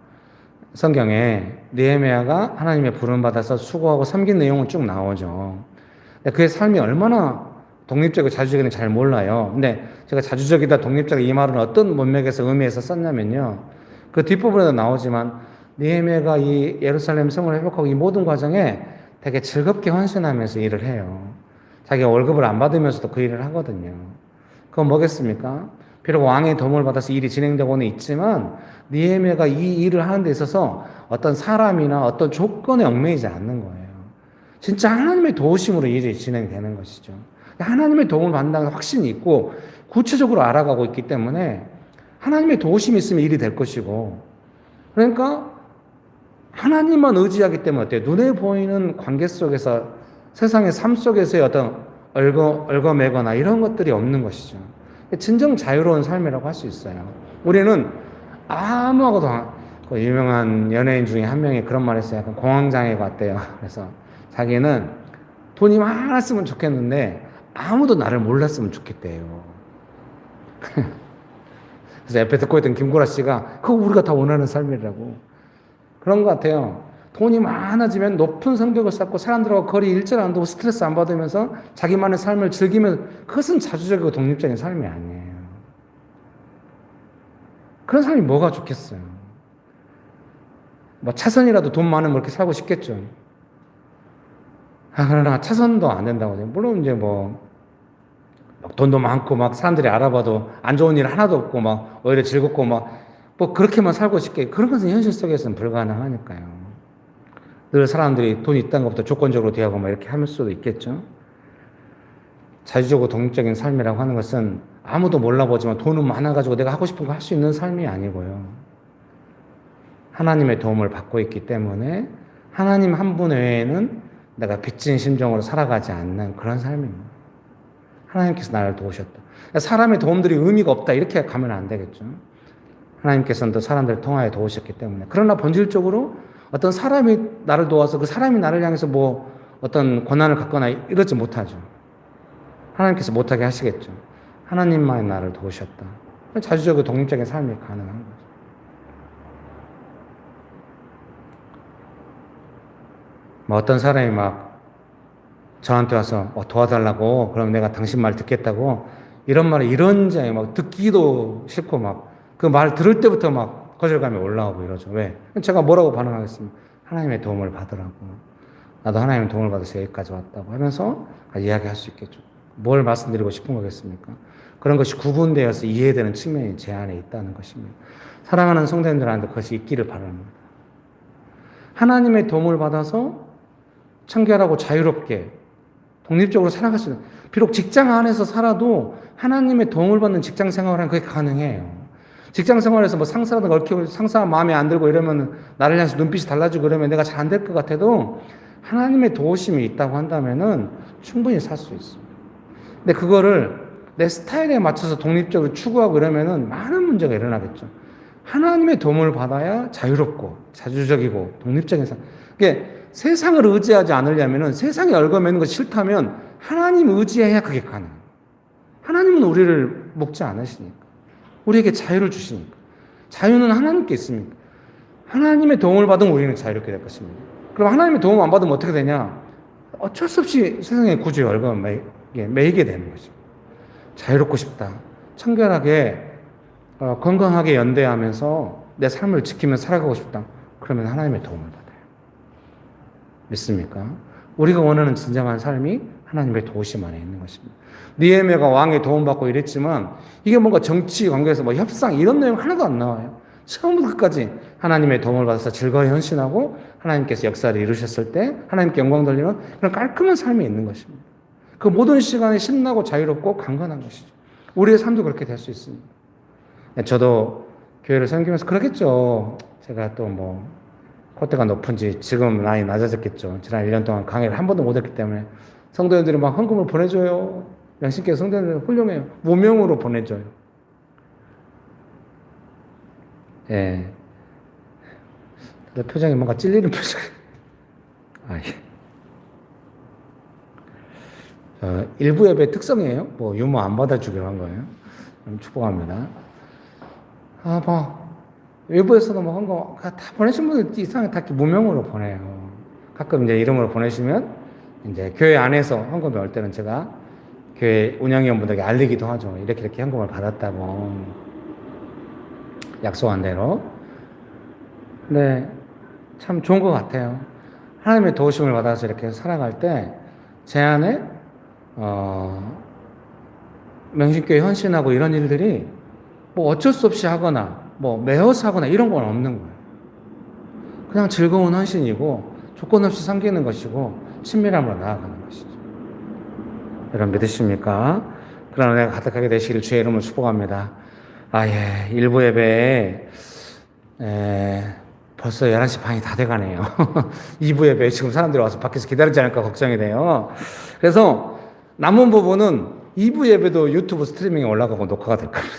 성경에 느헤미야가 하나님의 부름 받아서 수고하고 섬긴 내용은 쭉 나오죠. 그의 삶이 얼마나 독립적이고 자주적인지 잘 몰라요. 근데 제가 자주적이다, 독립적이다 이 말은 어떤 문맥에서 의미해서 썼냐면요, 그 뒷부분에도 나오지만 느헤미야가 이 예루살렘 성을 회복하고 이 모든 과정에 되게 즐겁게 헌신하면서 일을 해요. 자기가 월급을 안 받으면서도 그 일을 하거든요. 그건 뭐겠습니까? 비록 왕의 도움을 받아서 일이 진행되고는 있지만 느헤미야가 이 일을 하는 데 있어서 어떤 사람이나 어떤 조건에 얽매이지 않는 거예요. 진짜 하나님의 도우심으로 일이 진행되는 것이죠. 하나님의 도움을 받는다는 확신이 있고 구체적으로 알아가고 있기 때문에 하나님의 도우심이 있으면 일이 될 것이고, 그러니까 하나님만 의지하기 때문에 어때요? 눈에 보이는 관계 속에서, 세상의 삶 속에서의 어떤 얽어매거나 이런 것들이 없는 것이죠. 진정 자유로운 삶이라고 할 수 있어요. 우리는 아무하고도, 그 유명한 연예인 중에 한 명이 그런 말 했어요. 약간 공황장애 같대요. 그래서 자기는 돈이 많았으면 좋겠는데 아무도 나를 몰랐으면 좋겠대요. 그래서 옆에 듣고 있던 김구라 씨가 그거 우리가 다 원하는 삶이라고. 그런 것 같아요. 돈이 많아지면 높은 성벽을 쌓고 사람들하고 거리 일절 안 두고 스트레스 안 받으면서 자기만의 삶을 즐기면, 그것은 자주적이고 독립적인 삶이 아니에요. 그런 삶이 뭐가 좋겠어요. 뭐 차선이라도 돈 많으면 그렇게 살고 싶겠죠. 그러나 차선도 안 된다고 해요. 물론 이제 뭐 돈도 많고 막 사람들이 알아봐도 안 좋은 일 하나도 없고 막 오히려 즐겁고 막 뭐 그렇게만 살고 싶게, 그런 것은 현실 속에서는 불가능하니까요. 늘 사람들이 돈이 있다는 것부터 조건적으로 대하고 막 이렇게 할 수도 있겠죠. 자주적으로 독립적인 삶이라고 하는 것은 아무도 몰라보지만 돈은 많아가지고 내가 하고 싶은 거 할 수 있는 삶이 아니고요. 하나님의 도움을 받고 있기 때문에 하나님 한 분 외에는 내가 빚진 심정으로 살아가지 않는 그런 삶입니다. 하나님께서 나를 도우셨다. 사람의 도움들이 의미가 없다 이렇게 가면 안 되겠죠. 하나님께서는 또 사람들을 통하여 도우셨기 때문에. 그러나 본질적으로 어떤 사람이 나를 도와서 그 사람이 나를 향해서 뭐 어떤 권한을 갖거나 이러지 못하죠. 하나님께서 못하게 하시겠죠. 하나님만이 나를 도우셨다. 자주적으로 독립적인 삶이 가능한 거죠. 뭐 어떤 사람이 막 저한테 와서 도와달라고, 그럼 내가 당신 말 듣겠다고, 이런 말을 이런저런 막 듣기도 싫고 막 그 말 들을 때부터 막 거절감이 올라오고 이러죠. 왜? 제가 뭐라고 반응하겠습니까? 하나님의 도움을 받으라고. 나도 하나님의 도움을 받아서 여기까지 왔다고 하면서 이야기할 수 있겠죠. 뭘 말씀드리고 싶은 거겠습니까? 그런 것이 구분되어서 이해되는 측면이 제 안에 있다는 것입니다. 사랑하는 성도님들한테 그것이 있기를 바랍니다. 하나님의 도움을 받아서 청결하고 자유롭게 독립적으로 살아갈 수 있는, 비록 직장 안에서 살아도 하나님의 도움을 받는 직장 생활을 하면 그게 가능해요. 직장 생활에서 뭐 상사라든가 얽히고 상사가 마음에 안 들고 이러면 나를 향해서 눈빛이 달라지고 이러면 내가 잘 안 될 것 같아도 하나님의 도우심이 있다고 한다면은 충분히 살 수 있습니다. 근데 그거를 내 스타일에 맞춰서 독립적으로 추구하고 이러면은 많은 문제가 일어나겠죠. 하나님의 도움을 받아야 자유롭고 자주적이고 독립적인 삶. 그게 세상을 의지하지 않으려면은, 세상에 얽어매는 것이 싫다면 하나님 의지해야 그게 가능해요. 하나님은 우리를 먹지 않으시니까. 우리에게 자유를 주시니까. 자유는 하나님께 있습니까? 하나님의 도움을 받으면 우리는 자유롭게 될 것입니다. 그럼 하나님의 도움 안 받으면 어떻게 되냐? 어쩔 수 없이 세상의 구조에 매이게 되는 것입니다. 자유롭고 싶다. 청결하게 건강하게 연대하면서 내 삶을 지키면서 살아가고 싶다. 그러면 하나님의 도움을 받아요. 믿습니까? 우리가 원하는 진정한 삶이 하나님의 도우심 안에 있는 것입니다. 느헤미야가 왕의 도움받고 이랬지만 이게 뭔가 정치 관계에서 뭐 협상 이런 내용 하나도 안 나와요. 처음부터 끝까지 하나님의 도움을 받아서 즐거이 헌신하고 하나님께서 역사를 이루셨을 때 하나님께 영광 돌리는 그런 깔끔한 삶이 있는 것입니다. 그 모든 시간에 신나고 자유롭고 강건한 것이죠. 우리의 삶도 그렇게 될 수 있습니다. 저도 교회를 섬기면서 그러겠죠. 제가 또 뭐 콧대가 높은지 지금 나이 낮아졌겠죠. 지난 1년 동안 강의를 한 번도 못 했기 때문에 성도님들이 막 헌금을 보내줘요. 양심께서 성도님들 훌륭해요. 무명으로 보내줘요. 예. 표정이 뭔가 찔리는 표정. 일부 예배 특성이에요. 뭐 유머 안 받아주기로 한 거예요. 축복합니다. 외부에서도 뭐 헌금 다 보내신 분들 이상하게 다 무명으로 보내요. 가끔 이제 이름으로 보내시면 이제 교회 안에서 헌금이 올 때는 제가 교회 운영위원분들에게 알리기도 하죠. 이렇게 헌금을 받았다고 약속한 대로. 근데 참 좋은 것 같아요. 하나님의 도우심을 받아서 이렇게 살아갈 때 제 안에 명신교회 헌신하고 이런 일들이 뭐 어쩔 수 없이 하거나 뭐 매어서 하거나 이런 건 없는 거예요. 그냥 즐거운 헌신이고 조건 없이 섬기는 것이고 친밀함으로 나아가는 것이죠. 여러분 믿으십니까? 그런 은혜가 가득하게 되시기를 주의 이름으로 축복합니다. 일부 예배에 벌써 11시 반이 다 돼가네요. 2부 예배 지금 사람들이 와서 밖에서 기다리지 않을까 걱정이 돼요. 그래서 남은 부분은 2부 예배도 유튜브 스트리밍에 올라가고 녹화가 될 겁니다.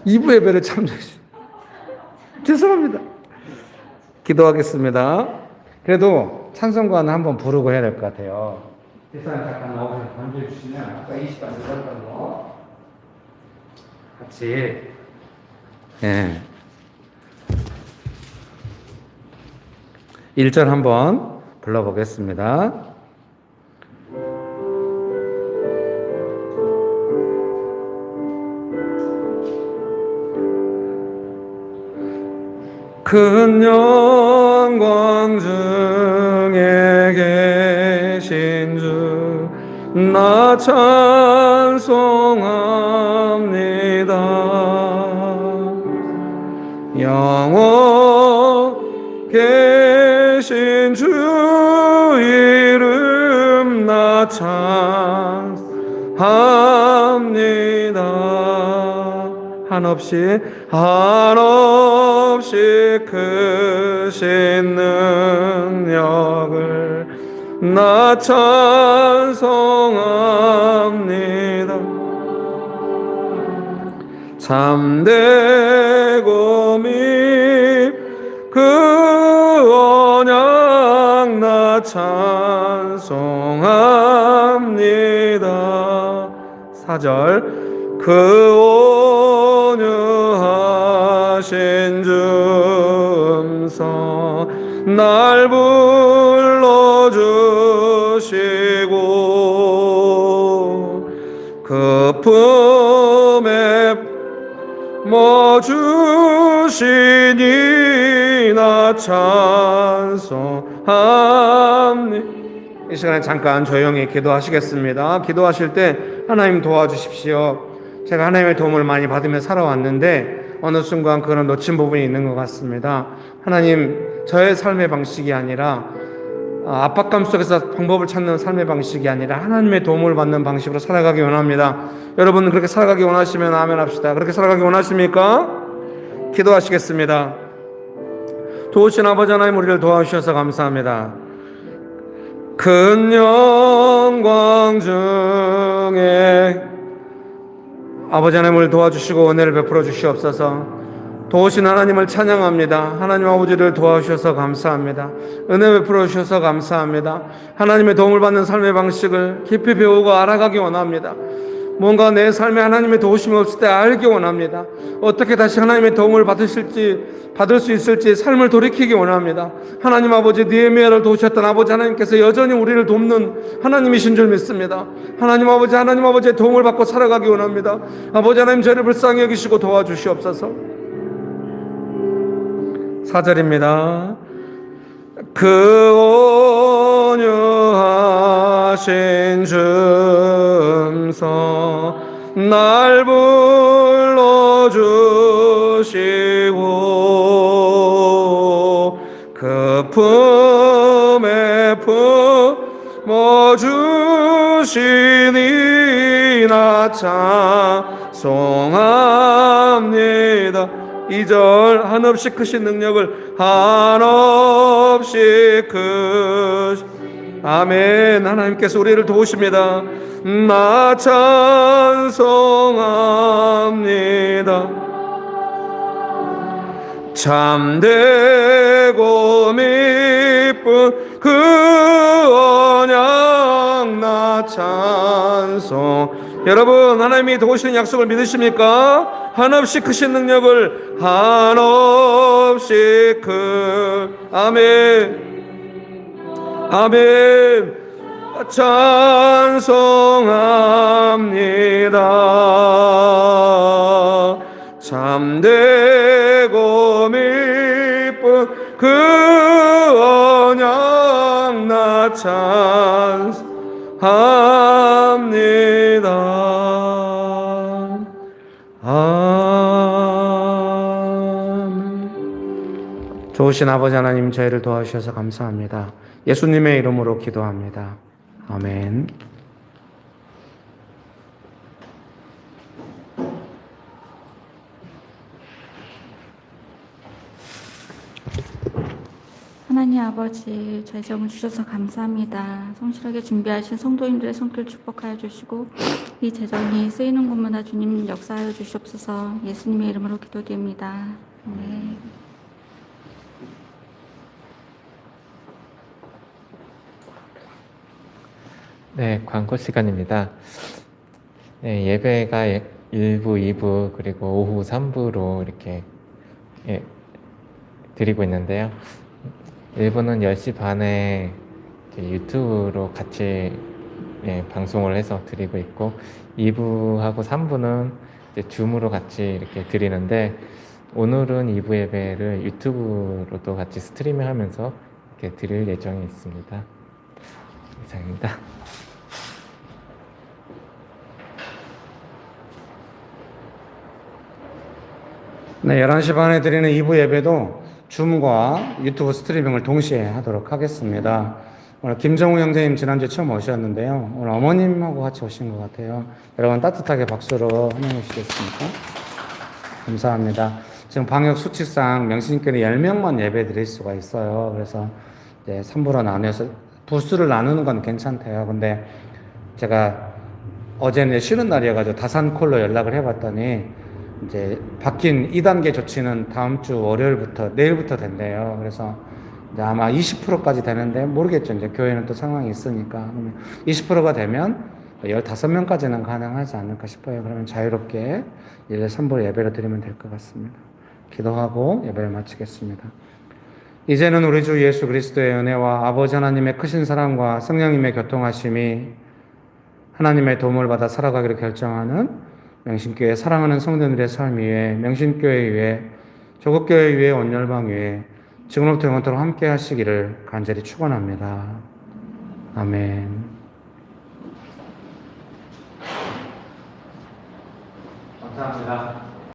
2부 예배를 참조해 주세요. 죄송합니다. 기도하겠습니다. 그래도 찬송가는 한번 부르고 해야 될 것 같아요. 뒷사람 잠깐 나오셔서 던져주시면 아까 20단 들었던 거 같이 1절 한번 불러보겠습니다. 큰 영광 중에 계신 주 나 찬송합니다. 영원 계신 주 이름 찬송합니다. 한없이 크신 능력을 나 찬송합니다. 참되고 그 언약 나 찬송합니다. 4절 그 온유하신 줌서 날 불러주시고 그 품에 주시니 나 찬송합니다. 이 시간에 잠깐 조용히 기도하시겠습니다. 기도하실 때 하나님 도와주십시오. 제가 하나님의 도움을 많이 받으며 살아왔는데 어느 순간 그런 놓친 부분이 있는 것 같습니다. 하나님, 저의 삶의 방식이 아니라 압박감 속에서 방법을 찾는 삶의 방식이 아니라 하나님의 도움을 받는 방식으로 살아가기 원합니다. 여러분 그렇게 살아가기 원하시면 아멘 합시다. 그렇게 살아가기 원하십니까? 기도하시겠습니다. 좋으신 아버지 하나님, 우리를 도와주셔서 감사합니다. 큰 영광 중에 아버지 하나님을 도와주시고 은혜를 베풀어 주시옵소서. 도우신 하나님을 찬양합니다. 하나님 아버지를 도와주셔서 감사합니다. 은혜 베풀어 주셔서 감사합니다. 하나님의 도움을 받는 삶의 방식을 깊이 배우고 알아가기 원합니다. 뭔가 내 삶에 하나님의 도우심이 없을 때 알기 원합니다. 어떻게 다시 하나님의 도움을 받을 수 있을지 삶을 돌이키기 원합니다. 하나님 아버지, 느헤미야를 도우셨던 아버지 하나님께서 여전히 우리를 돕는 하나님이신 줄 믿습니다. 하나님 아버지의 도움을 받고 살아가기 원합니다. 아버지 하나님, 저를 불쌍히 여기시고 도와주시옵소서. 4절입니다. 그 온유하신 줌서 날 불러주시고 그 품에 품어 주시니 나 찬송합니다. 2절 한없이 크신 능력을 한없이 아멘. 하나님께서 우리를 도우십니다. 나 찬송합니다. 참되고 미쁜 그 언약 나 찬송. 여러분, 하나님이 도우시는 약속을 믿으십니까? 한없이 크신 능력을 한없이 아멘. 아멘. 찬송합니다. 참되고 미쁜 그 언약 나 찬송합니다. 아멘. 좋으신 아버지 하나님, 저희를 도와주셔서 감사합니다. 예수님의 이름으로 기도합니다. 아멘. 하나님 아버지, 저희 점을 주셔서 감사합니다. 성실하게 준비하신 성도님들의 손길 축복하여 주시고 이 제전이 쓰이는 곳마다 주님 역사하여 주시옵소서. 예수님의 이름으로 기도드립니다. 아멘. 네, 광고 시간입니다. 네, 예배가 1부, 2부, 그리고 오후 3부로 이렇게 드리고 있는데요. 1부는 10시 반에 유튜브로 같이 방송을 해서 드리고 있고, 2부하고 3부는 줌으로 같이 이렇게 드리는데, 오늘은 2부 예배를 유튜브로도 같이 스트리밍 하면서 이렇게 드릴 예정이 있습니다. 이상입니다. 네, 11시 반에 드리는 2부 예배도 줌과 유튜브 스트리밍을 동시에 하도록 하겠습니다. 오늘 김정우 형제님 지난주에 처음 오셨는데요. 오늘 어머님하고 같이 오신 것 같아요. 여러분 따뜻하게 박수로 환영해 주시겠습니까? 감사합니다. 지금 방역 수칙상 명신교회 10명만 예배 드릴 수가 있어요. 그래서 이제 3부로 나눠서 부수를 나누는 건 괜찮대요. 근데 제가 어제는 쉬는 날이어가지고 다산콜로 연락을 해봤더니 이제 바뀐 2단계 조치는 다음 주 월요일부터, 내일부터 된대요. 그래서 이제 아마 20%까지 되는데 모르겠죠. 이제 교회는 또 상황이 있으니까. 그러면 20%가 되면 15명까지는 가능하지 않을까 싶어요. 그러면 자유롭게 1일 3부 예배를 드리면 될 것 같습니다. 기도하고 예배를 마치겠습니다. 이제는 우리 주 예수 그리스도의 은혜와 아버지 하나님의 크신 사랑과 성령님의 교통하심이 하나님의 도움을 받아 살아가기로 결정하는 명신교회 사랑하는 성도들의 삶 위에, 명신교회 위에, 조국교회 위에, 온열방 위에 지금부터 영원토록 함께 하시기를 간절히 축원합니다. 아멘. 감사합니다.